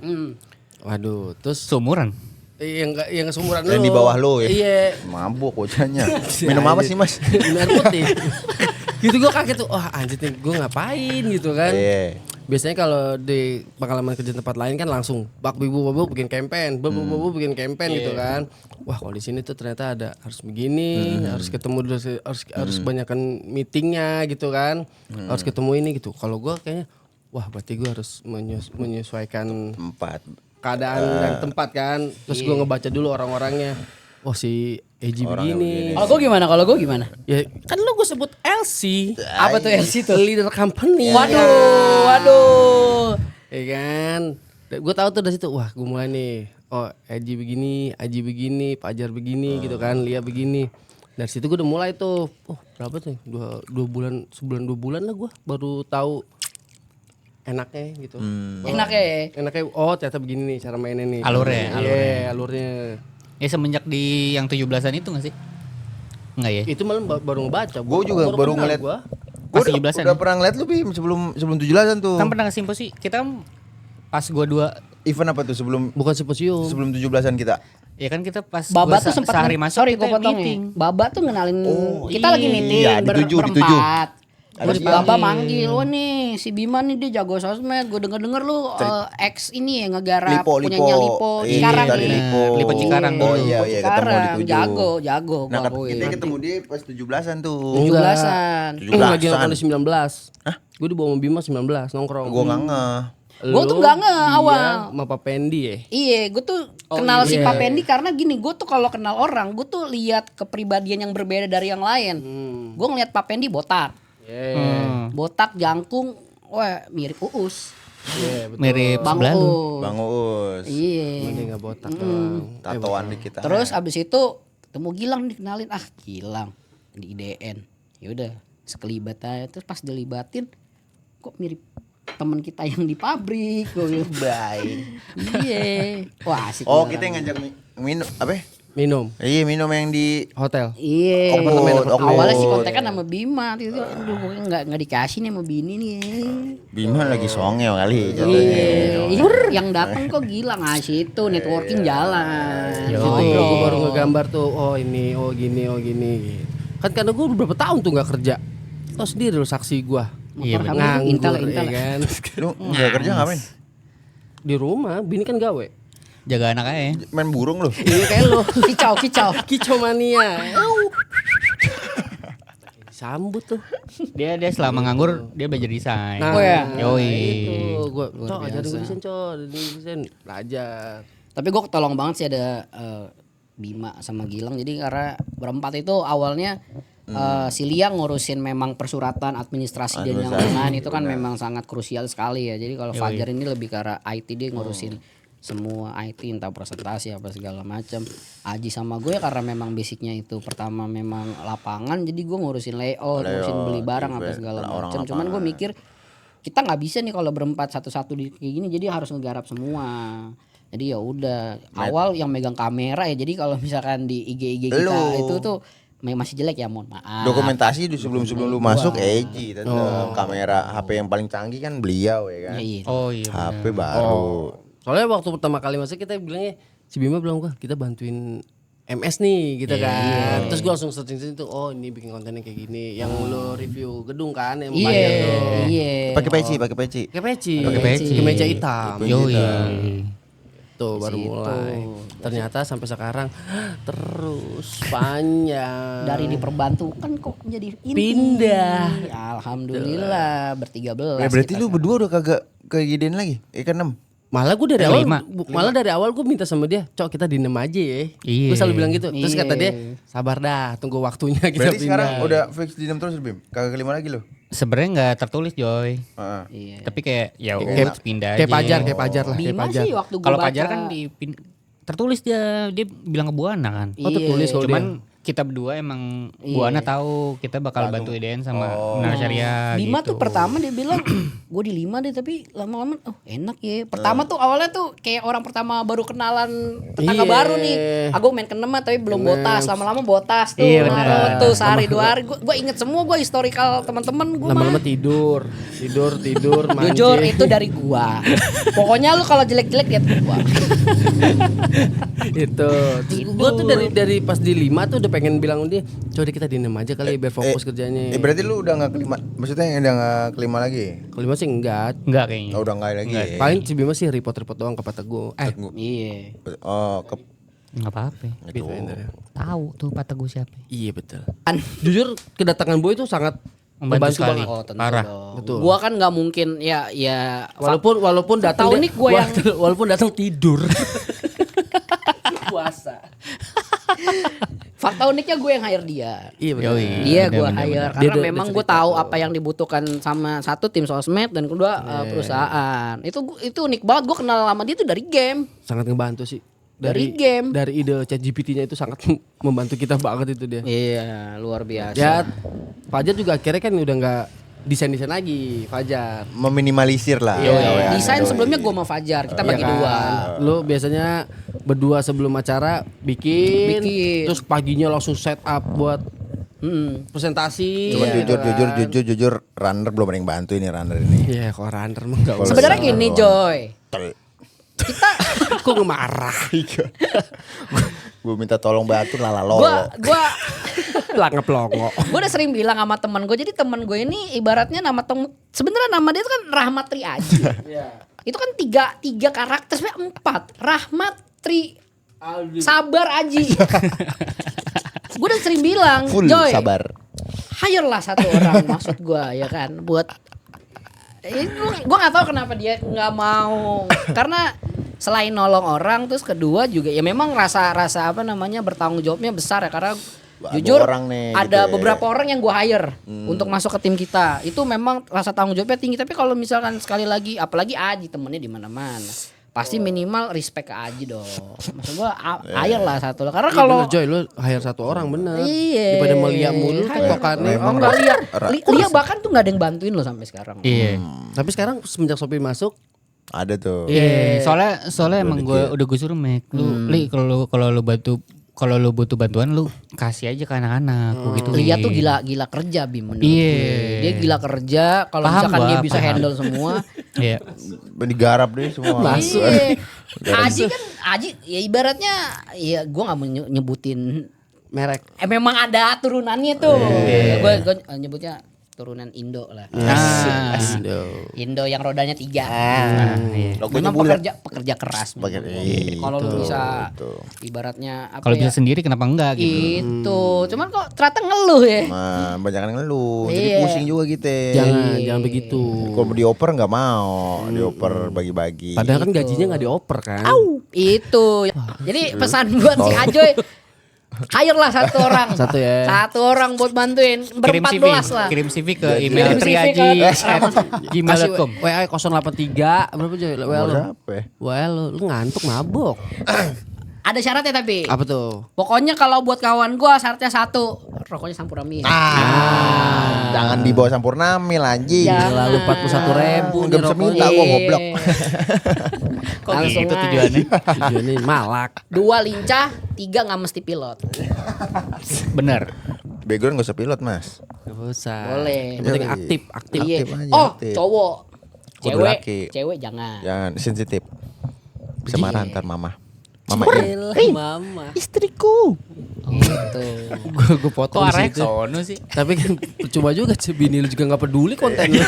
Waduh, terus Seumuran. yang seumuran Yang lu. di bawah lu ya. Iya. Mabuk bocahnya. Minum apa sih, Mas? Minum air putih. Gitu gue kaget tuh, wah anjir nih gue ngapain gitu kan. Iya. Biasanya kalau di pengalaman kerja tempat lain kan langsung bak bibu bikin campaign, bikin campaign gitu kan. Wah kalau di sini tuh ternyata ada harus begini, harus ketemu dulu, harus kebanyakan meetingnya gitu kan, harus ketemu ini gitu. Kalau gue kayaknya, wah berarti gue harus menyesuaikan 4. keadaan dan tempat kan. Terus gue ngebaca dulu orang-orangnya. Oh si Eji begini. Kalau gue gimana? Ya kan lu gue sebut LC. Apa tuh LC tuh? Leader company. Waduh. Ya kan. Gue tahu tuh dari situ. Wah gue mulai nih. Oh Eji begini, Aji begini, Pajar begini gitu kan. Lia begini. Dari situ gue udah mulai tuh. Oh berapa tuh? 2 bulan, sebulan 2 bulan lah gue baru tahu enaknya gitu. Enaknya. Oh ternyata begini nih cara mainnya nih. Alurnya. Iya alurnya. Ya semenjak di yang 17-an itu gak sih? Enggak ya? Itu malah baru ngebaca. Gue juga baru kenal ngeliat. gua. Gue Pas 17-an udah ya? pernah ngeliat lu Bim sebelum 17-an tuh. Kan pernah ke Simposi. Kita pas gua 2 Event apa tuh sebelum Bukan simposium. 17-an kita? ya kan kita pas Baba gua tuh sempat sehari masuk sorry gue kita potong meeting. nih. Baba tuh ngenalin kita lagi meeting Iya, dituju. berempat. Terus Dipanggil. Baba manggil, "Oh nih si Bima nih dia jago sosmed. Gue denger lu ex ini ya ngegarap punyanya Lipo Iya, Cikarang dari nih." Lipo Cikarang Oh dulu. iya iya ketemu Cikarang, dituju. jago Nah, gua akuin. kita ketemu dia pas 17-an tuh. 17-an. 17-an. Lagi nongkrong di 19. Hah? Gue di bawah sama Bima 19 nongkrong. Gua enggak ngeh. Gua tuh nggak ngeh awal. Sama Pak Pendi ya. Iya, gue tuh kenal si Pak Pendi karena gini, gue tuh kalau kenal orang, gue tuh lihat kepribadian yang berbeda dari yang lain. Gue ngeliat Pak Pendi botak, botak jangkung, wah mirip Uus, Mirip Bang sebelah lu. Uus. Bang Uus. Iya. Dia enggak botak doang. Tatoan di kita. Terus abis itu ketemu Gilang dikenalin, Gilang di IDN. Ya udah, sekelibat aja. Terus pas dilibatin, kok mirip teman kita yang di pabrik. Gue bilang, baik. iya. Wah asik. Oh, Gilang. kita yang ngajak minum apa? Minum Iya, minum yang di hotel. Iya, Okut. awalnya sih kontekan sama Bima, itu aduh pokoknya nggak dikasih nih sama Bini nih. Bima lagi songeo kali Iya, jatuhnya. yang datang kok gila ngasih itu networking jalan. Itu gue baru ngegambar tuh. Oh ini, oh gini, oh gini. Kan karena gue beberapa tahun tuh nggak kerja. Terus sendiri lu saksi gue. Iya benar. Intel. Ya kan. Lu enggak kerja ngapain? Di rumah, Bini kan gawe. Jaga anak aja. Main burung lu. Iya kayak lo. Kicau. Kicau mania. Sambut tuh. Dia selama nganggur dia belajar desain. Oh ya? Yoi. Itu gue Luar ajarin biasa. gue desain, desain belajar. Tapi gue ketolong banget sih ada Bima sama Gilang. Jadi karena berempat itu awalnya si Lia ngurusin memang persuratan, administrasi dan yang lain itu kan memang sangat krusial sekali ya. Jadi kalau Fajar ini lebih ke arah IT, dia ngurusin semua IT, entah presentasi apa segala macam. Aji sama gue karena memang basicnya itu pertama memang lapangan, jadi gue ngurusin layout, ngurusin beli barang apa segala macam. Cuman gue mikir kita nggak bisa nih kalau berempat satu-satu di kayak gini, jadi harus ngegarap semua. Jadi ya udah awal yang megang kamera ya. Jadi kalau misalkan di IG kita itu tuh masih jelek ya, mohon maaf. Dokumentasi di sebelum lu masuk Eji tetap kamera HP yang paling canggih kan beliau ya kan. Iya. Oh iya. HP baru. Soalnya waktu pertama kali masuk kita bilangnya, si Bima bilang gua kita bantuin MS nih gitu kan. Terus gua langsung searching tuh, oh ini bikin kontennya kayak gini. Yang lo review gedung kan yang bayar tuh. Iya. Pakai peci. Pakai peci. Pakai peci. Pakai meja hitam. Yoi. Tuh baru mulai. Ternyata sampai sekarang terus panjang. Dari diperbantukan kok jadi ini. Pindah. Alhamdulillah bertiga belas. Berarti lu berdua udah kagak ke IDN lagi? Kan 6. Malah gue dari awal, gue minta sama dia, Cok kita di 6 aja ya. Iya. Gue selalu bilang gitu. Terus Iya. kata dia, sabar dah, tunggu waktunya kita Berarti pindah. sekarang udah fix di 6 terus Bim? Kagak kelima lagi lu? Sebenarnya nggak tertulis Joy. Heeh. Iya. Tapi kayak ya Kayak- udah pindah aja. kayak pajar lah, kayak Bima pajar. sih waktu gua Kalau baca, Pajar kan tertulis dia bilang ke Buana kan. Oh tertulis kalau Cuman kita berdua emang Buana tahu kita bakal bantu IDN sama Menara Syariah Bima gitu. tuh pertama dia bilang gue di 5 deh, tapi lama-lama enak ya. Pertama tuh awalnya tuh kayak orang pertama baru kenalan tetangga Iya. baru nih. Aku main ke 6 tapi belum botas, lama-lama botas tuh. Iya, Nongkrong bener. tuh sehari 2 hari. Gue inget semua, gue historical teman-teman gue Lama-lama mah. tidur mancing. Jujur itu dari gua. Pokoknya lu kalau jelek-jelek lihat gua. Itu. Gue tuh dari pas di 5 tuh udah pengen bilang dia, coba deh kita di 6 aja kali biar fokus kerjanya. Berarti lu udah gak kelima, maksudnya udah gak kelima lagi? Kalau 5 sih enggak. Enggak kayaknya. Oh, udah gak lagi ya? Paling si Bima sih report-report doang ke Patego. Iya. Oh, Enggak apa-apa. itu. Tahu tuh Pak Teguh siapa. Iya betul. Jujur kedatangan Boy itu sangat Membantu sekali. Oh tentu Parah. dong. Betul. Gua kan nggak mungkin ya Walaupun datang Fakta unik gua yang walaupun datang tidur. puasa. Fakta uniknya gue yang hire dia. Iya benar. Yoi. Dia gue bener, hire bener. karena Dia memang udah gue cerita tahu tuh. apa yang dibutuhkan sama satu tim sosmed dan kedua perusahaan. Itu unik banget, gue kenal sama dia tuh dari game. Sangat ngebantu sih. Dari game. Dari ide ChatGPT-nya itu sangat membantu kita banget itu dia. Iya, luar biasa. Ya Fajar juga akhirnya kan udah nggak desain lagi Fajar. Meminimalisir lah. Desain sebelumnya gue sama Fajar, kita bagi Iya dua. kan? Lu biasanya berdua sebelum acara bikin. Terus paginya langsung set up buat presentasi. Cuma Iya, jujur runner belum ada yang bantu ini runner ini. Iya kok runner mah nggak usah. Sebenarnya gini Joy, kita Kok ngemarah. Gue minta tolong bantu lalalolo. gue Lah ngeplongo. gue udah sering bilang sama teman gue, jadi teman gue ini ibaratnya sebenarnya nama dia itu kan Rahmat Tri Aji. Itu kan tiga karakter, sebenarnya 4. Rahmat Tri Sabar Aji. Gue udah sering bilang, Full Joy, sabar. hire lah satu orang maksud gue ya kan buat gue nggak tahu kenapa dia nggak mau, karena selain nolong orang terus kedua juga ya memang rasa apa namanya bertanggung jawabnya besar ya, karena jujur orang nih, ada gitu ya. beberapa orang yang gue hire untuk masuk ke tim kita, itu memang rasa tanggung jawabnya tinggi. Tapi kalau misalkan sekali lagi apalagi Aji temennya di mana-mana, pasti minimal respect ke Aji dong. Maksud gue hire lah satu, karena kalau Kalau Joy lu hire satu orang bener. iya Daripada melihat mulu tokannya. oh enggak Lia bahkan tuh nggak ada yang bantuin lo sampai sekarang. Iya. Tapi sekarang semenjak Sopi masuk, Ada tuh. Iya, soalnya emang udah gue suruh Mek, lu Li kalau lu butuh bantuan lu kasih aja ke anak-anak gitu. Lia tuh gila kerja Bim menurut Iya. gue. Dia gila kerja, kalau Paham misalkan gua, dia bisa paham. handle semua. Iya. Digarap deh semua. Iya. Aji ya ibaratnya ya gue nggak mau nyebutin merek. memang ada turunannya tuh. Gue nyebutnya turunan Indo lah. Indo yang rodanya 3. Logonya Memang bulat. pekerja keras. Iya, Kalau lu bisa betul. ibaratnya apa Kalau ya? bisa sendiri kenapa enggak gitu. Itu. Cuman kok ternyata ngeluh ya. Nah, banyak yang ngeluh. Jadi Iya. pusing juga gitu. Jangan begitu. Kalau dioper nggak mau, dioper bagi-bagi. Padahal kan gajinya nggak dioper kan. Itu. Jadi pesan buat si Ajoy, hire lah satu orang. Satu ya. Satu orang buat bantuin. Kirim CV, Ber-14 lah. kirim CV ke email Kirim CV triaji@gmail.com. WA 083 berapa Joy? WA lu. Berapa ya? WA lu ngantuk mabok. Ada syaratnya tapi. Apa tuh? Pokoknya kalau buat kawan gua syaratnya 1, rokoknya Sampurami. Jangan dibawa Sampurnamil anjing. Jangan. Lalu 41.000 Nggak bisa minta gua goblok. Kok Langsung gitu aja. tujuannya? Tujuannya malak. 2 lincah, 3 nggak mesti pilot. Bener. Background gak usah pilot mas. Gak usah. Boleh. Yang penting Yoi. aktif. Iya. Aktif aja, Oh, aktif. cowok. Kudu laki. Cewek jangan. Jangan sensitif. Bisa marah ntar mama. Mama Mama. istriku. Gitu. Gue Kok potong arahnya di situ. ke sono sih? Tapi kan percuma juga bini lu juga gak peduli konten lu.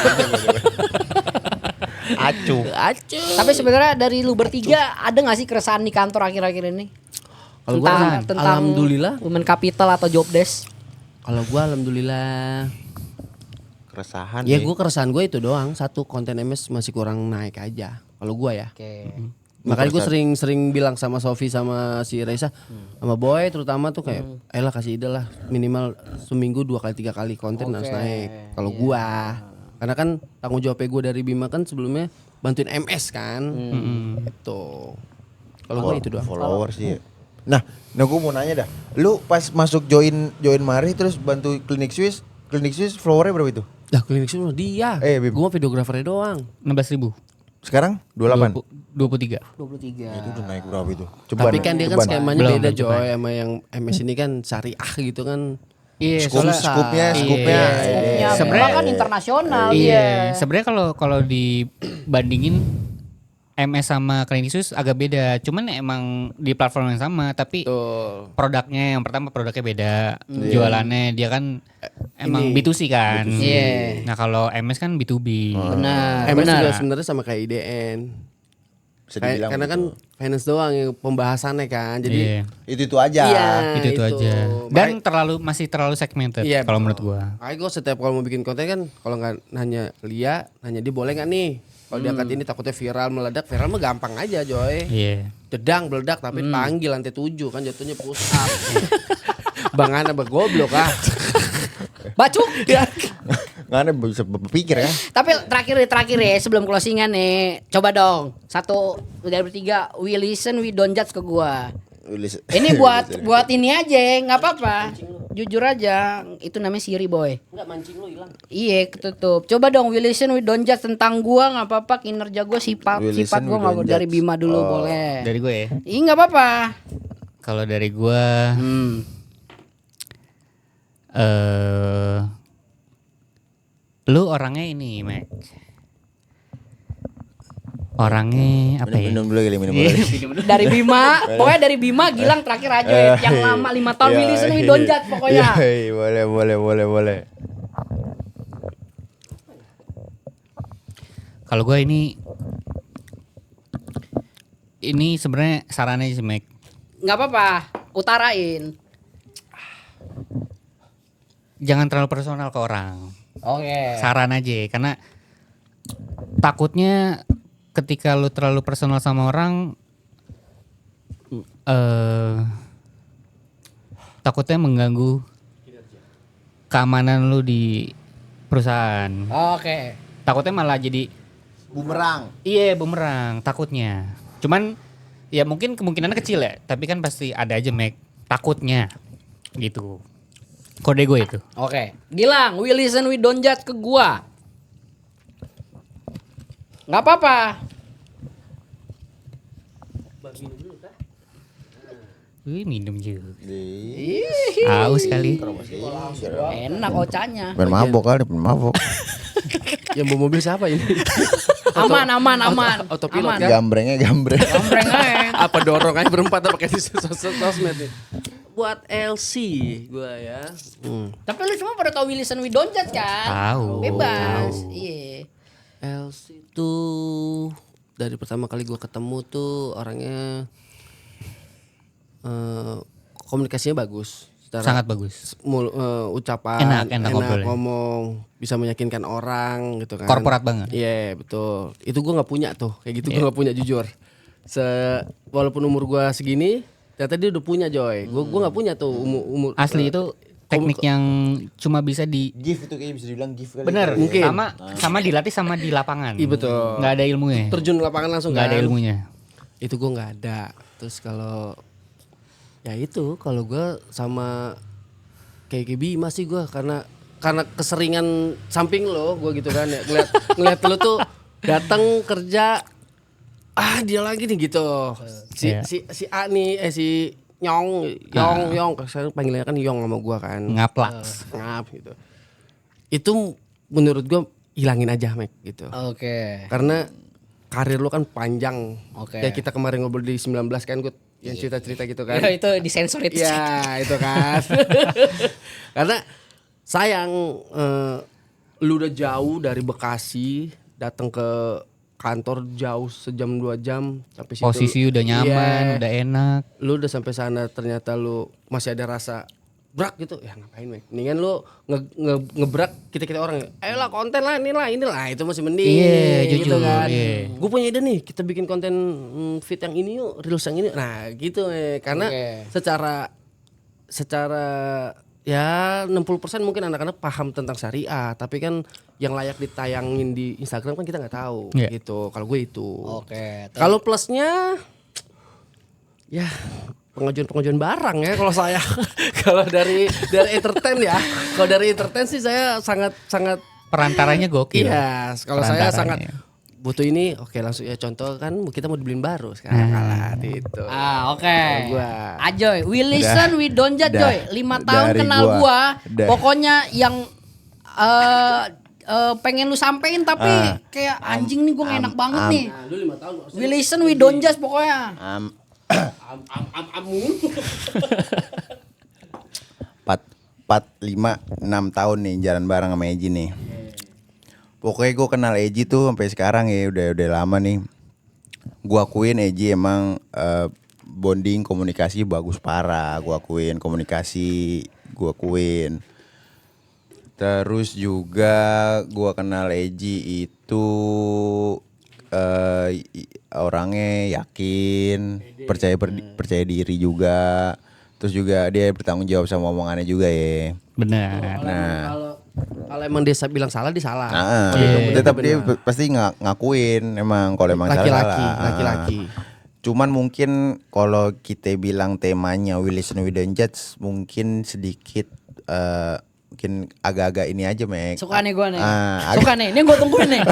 Acuh. Tapi sebenarnya dari lu bertiga ada gak sih keresahan di kantor akhir-akhir ini? Kalau gua Tentang alhamdulillah. Women Capital atau Job Desk? Kalau gua alhamdulillah. Keresahan Ya nih. gue keresahan gue itu doang. Satu konten MS masih kurang naik aja. Kalau gua ya. Oke. Makanya gue sering bilang sama Sofi sama si Raisa sama Boy terutama tuh kayak lah kasih ide lah minimal seminggu 2 kali 3 kali konten harus naik. Kalau gua karena kan tanggung jawabnya gue dari Bima kan sebelumnya bantuin MS kan. Itu. Kalau gua itu doang. Follower sih. Nah gue mau nanya dah. Lu pas masuk join Mari terus bantu Klinik Swiss followernya berapa itu? Dah klinik semua dia. Bim. Gua videografernya doang. 16.000. Sekarang 28. 23. 23. Itu udah naik berapa itu? Ceban. Tapi kan dia kan ceban. skemanya Belum, beda belum Joy sama yang MS ini kan syariah gitu kan. Iya, Scoopnya. Skopnya Sebenarnya- kan internasional Iya, dia. sebenarnya kalau dibandingin MS sama Kliniksus agak beda. Cuman emang di platform yang sama, tapi produknya yang pertama produknya beda. Jualannya dia kan emang B2C kan. Iya. Nah, kalau MS kan B2B. Benar, MS benar. juga sebenarnya sama kayak IDN. Bisa dibilang karena kan finance doang yang pembahasannya kan. Jadi itu aja. iya, itu aja. Dan masih terlalu segmented kalau menurut gua. Makanya gue setiap kalau mau bikin konten kan kalau nggak nanya Lia, nanya dia boleh nggak nih? Kalau diangkat ini takutnya viral meledak, viral mah gampang aja Joy. Iya. Dedang meledak tapi panggil lantai 7 kan jatuhnya push up. Bang Ana goblok ah. Bacuk. Nggak ada bisa berpikir ya. Tapi terakhir ya sebelum closingan nih, coba dong satu dari bertiga, we listen, we don't judge ke gua. Ini buat ini aja, nggak apa-apa. Jujur aja, itu namanya Siri boy. Enggak mancing lu hilang. Iya ketutup. Coba dong we listen, we don't judge tentang gua, nggak apa-apa. Kinerja gua sifat gua nggak dari Bima dulu boleh. Dari gue ya. Iya nggak apa-apa. Kalau dari gua lu orangnya ini, Mac. Orangnya apa ya? Minum dulu kali, minum dulu. Dari Bima, pokoknya dari Bima Gilang terakhir aja yang lama 5 tahun we listen, we don't judge pokoknya. Boleh. Kalau gue ini sebenarnya sarannya sih, Mac. Nggak apa-apa, utarain. Jangan terlalu personal ke orang. Oke. Saran aja, karena takutnya ketika lu terlalu personal sama orang, takutnya mengganggu keamanan lu di perusahaan. Oke. Takutnya malah jadi Bumerang. iya bumerang, takutnya. Cuman ya mungkin kemungkinannya kecil ya, tapi kan pasti ada aja Mac takutnya gitu. Kode gue itu. Oke. Gilang, we listen, we don't judge ke gua. Nggak apa-apa. Wih, minum juga. Ih, Aus kali. Enak ocanya. pengen mabok kali, pengen mabok. Yang bawa mobil siapa ini? Aman. Autopilot Aman. kan? Gambrengnya. Gambreng aja. Apa dorong aja berempat apa kayak di sosmed nih. Buat LC gua ya. Tapi lu semua pada tahu we listen, we don't judge kan? Tahu. Bebas. Iya. LC tuh dari pertama kali gua ketemu tuh orangnya komunikasinya bagus. Sangat bagus. Ucapan Enak ngobrolnya. ngomong, bisa meyakinkan orang gitu kan. Korporat banget. Iya, betul. Itu gua nggak punya tuh, kayak gitu gua nggak punya jujur. Walaupun umur gua segini, ternyata dia udah punya Joy. Gua nggak punya tuh umur. Asli itu teknik yang cuma bisa di Gift itu kayaknya bisa dibilang gift kali. bener Mungkin. sama dilatih sama di lapangan. Iya betul. Nggak ada ilmunya. Terjun ke lapangan langsung Nggak kan. ada ilmunya. Itu gua nggak ada. Terus kalau ya itu kalau gue sama kayak Bima sih gue karena keseringan samping lo gue gitu kan ya ngeliat lo tuh datang kerja dia lagi nih gitu si A nih si Yong saya panggilannya kan Yong sama gue kan Ngaplaks. ngap gitu itu menurut gue hilangin aja Mek gitu Oke. karena karir lo kan panjang. Oke. Kayak kita kemarin ngobrol di 19 kan gue yang cerita-cerita gitu kan. Ya, itu disensor itu. Iya, itu kan. Karena sayang lu udah jauh dari Bekasi datang ke kantor jauh sejam 2 jam sampai situ. Posisi udah nyaman, Iya. udah enak. Lu udah sampai sana ternyata lu masih ada rasa brak gitu ya ngapain Mek? Mendingan lu ngebrak kita orang ayolah konten lah inilah itu masih mending. Iya, gitu jujur, kan. iya. Gue punya ide nih kita bikin konten fit yang ini yuk reels yang ini nah gitu karena secara ya 60% mungkin anak-anak paham tentang syariah tapi kan yang layak ditayangin di Instagram kan kita nggak tahu Iya. gitu kalau gue itu. Oke. Kalau plusnya ya pengajuan barang ya kalau saya kalau dari entertain ya kalau dari entertain sih saya sangat Perantaranya gokil. iya kalau saya Perantaranya. sangat butuh ini oke langsung ya contoh kan kita mau dibeliin baru sekarang alat itu Oke. Kalau gua. Ajoy, we listen, we don't judge Joy. 5 tahun Dari kenal gua. gua. Dah. Pokoknya yang pengen lu sampein tapi kayak anjing nih gua enak banget nih. Nah, lu 5 tahun We listen, we don't judge pokoknya. 6 tahun nih jalan bareng sama Eji nih. Pokoknya gue kenal Eji tuh sampai sekarang ya udah lama nih. gua akuin Eji emang bonding komunikasi bagus parah, gua akuin komunikasi, gua akuin. Terus juga gua kenal Eji itu orangnya yakin, percaya diri juga. Terus juga dia bertanggung jawab sama omongannya juga ya. Benar. Kalau emang dia bilang salah, dia salah. Tetap dia pasti ngakuin emang kalau emang salah. Laki-laki. Cuman mungkin kalau kita bilang temanya We Listen We Don't Judge mungkin sedikit mungkin agak-agak ini aja Mek. Suka nih gue nih. Suka nih, ini gue tungguin nih.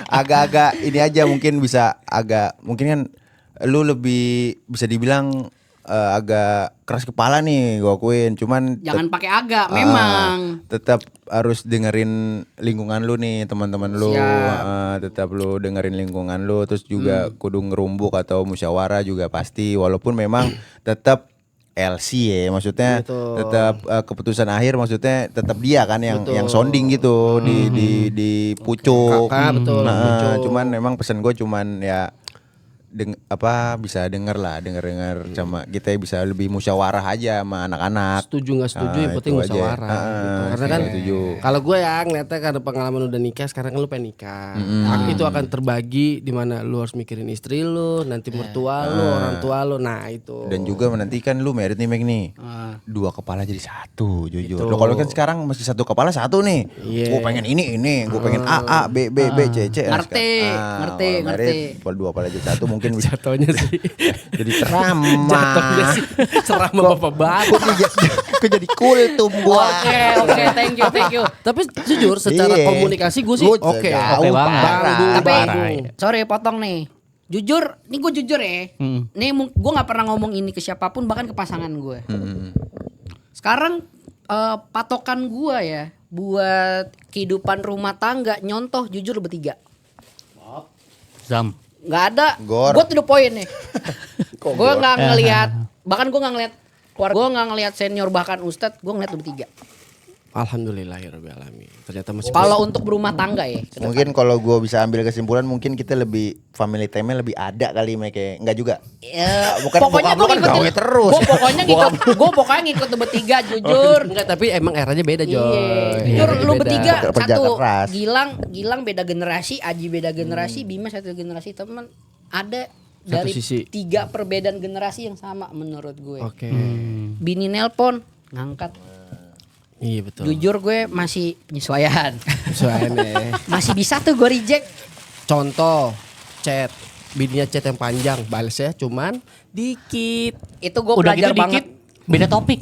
Agak-agak ini aja mungkin bisa agak mungkin kan lu lebih bisa dibilang agak keras kepala nih gua akuin, cuman Jangan pakai agak, memang. tetap harus dengerin lingkungan lu nih, teman-teman lu. Tetap lu dengerin lingkungan lu, terus juga kudu ngerumbuk atau musyawarah juga pasti, walaupun memang tetap LC ya, maksudnya tetap keputusan akhir maksudnya tetap dia kan yang sounding gitu di pucuk. Betul. Cuman memang pesan gue cuman ya bisa denger sama kita bisa lebih musyawarah aja sama anak-anak. Setuju nggak setuju yang penting musyawarah gitu. Karena kan kalau gue ya ngeliatnya karena pengalaman udah nikah, sekarang kan lu pengen nikah. Itu akan terbagi di mana lu harus mikirin istri lu, nanti mertua lu, orang tua lu. Nah itu. Dan juga menantikan lu merit nih Meg nih. Dua kepala jadi satu jujur. Lo kalau kan sekarang masih satu kepala satu nih. Gue pengen ini, gue pengen A, B, C, C. Ngerti. Kalau dua kepala jadi satu mungkin bisa Jatuhnya sih jadi ceramah. Ceramah bapak banget. Kok jadi kultum gua. Oke, thank you. Tapi jujur secara komunikasi gue sih oke Tapi banget. sorry potong nih. Jujur, ini gue jujur ya. Nih gue nggak pernah ngomong ini ke siapapun, bahkan ke pasangan gue. Sekarang patokan gue ya buat kehidupan rumah tangga, nyontoh jujur bertiga. Zam. Nggak ada. Gue to the point nih. Gue nggak ngelihat, bahkan gue nggak ngelihat keluarga, gue nggak ngelihat senior bahkan ustadz, gue ngelihat bertiga. Alhamdulillahirabbil alamin. Ternyata masih Kalau untuk berumah tangga ya. Mungkin kalau gue bisa ambil kesimpulan mungkin kita lebih family time-nya lebih ada kali Mek. Enggak juga. Ya, Bukan pokoknya gue gawe terus. Gue pokoknya ngikut bertiga jujur. enggak, tapi emang eranya beda Joy. Jujur lu Beda. bertiga Kerja satu. keras. Gilang beda generasi, Aji beda generasi, Bima satu generasi, teman ada dari sisi. 3 perbedaan generasi yang sama menurut gue. Oke. Bini nelpon ngangkat. Iya betul. Jujur gue masih penyesuaian. Soalnya Masih bisa tuh gue reject. contoh chat, bininya chat yang panjang, balesnya cuman dikit. Itu gue Udah belajar gitu banget. dikit, beda topik.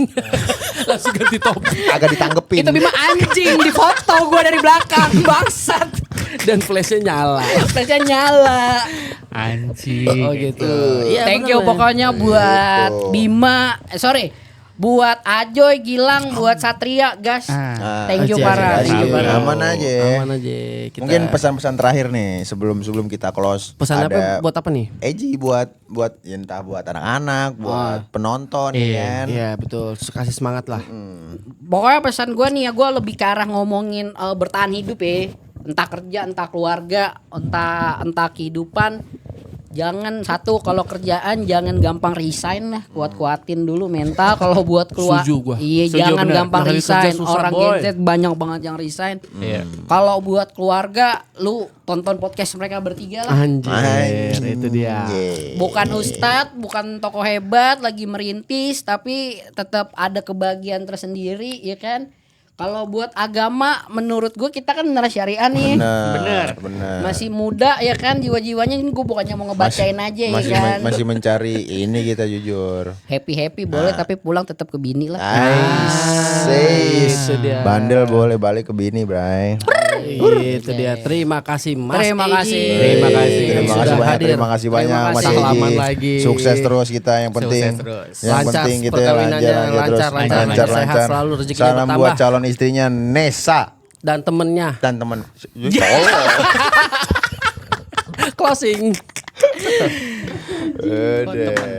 Langsung ganti topik Agak ditanggepin. Itu Bima anjing di foto gue dari belakang, bangsat. dan flashnya nyala. Flashnya nyala. Anjing. Oh gitu. Iya, Thank bener, you men. pokoknya buat Bima, buat Ajoy, Gilang, buat Satria, guys. Thank you parah. Thank you parah. Aman aja. Aman aja. Kita... Mungkin pesan-pesan terakhir nih sebelum kita close. pesan ada apa buat apa nih? Eji buat ya entah buat anak-anak, buat penonton kan. Iya betul. Kasih semangat lah. Pokoknya pesan gue nih ya, gue lebih ke arah ngomongin bertahan hidup ya. Entah kerja, entah keluarga, entah kehidupan. Jangan kalau kerjaan jangan gampang resign lah, kuat-kuatin dulu mental. Kalau buat keluar, Setuju gua. iya Setuju, jangan bener. gampang Nyari kerja resign. susah, Orang boy. Gen Z banyak banget yang resign. Kalau buat keluarga, lu tonton podcast mereka bertiga lah. Anjir, itu dia. Bukan ustadz, bukan tokoh hebat, lagi merintis, tapi tetap ada kebahagiaan tersendiri, ya kan? Kalau buat agama, menurut gue kita kan bener syariah nih. Bener. Masih muda ya kan, jiwa-jiwanya ini gue bukannya mau ngebacain aja ya kan. Masih mencari ini kita jujur. Happy boleh tapi pulang tetap ke bini lah. Itu dia. Bandel boleh balik ke bini, Bray. Itu dia. Terima kasih Mas Terima Eji. kasih. Terima kasih. Sudah hadir. Terima kasih banyak Terima Mas kasih. Salaman Eji. lagi. Sukses terus kita yang penting. Sukses terus. Yang Lancar, penting kita perkawinannya lancar, lancar, sehat selalu, rezekinya Salam bertambah. buat calon istrinya Nesa Dan temennya. dan teman. Closing. Udah.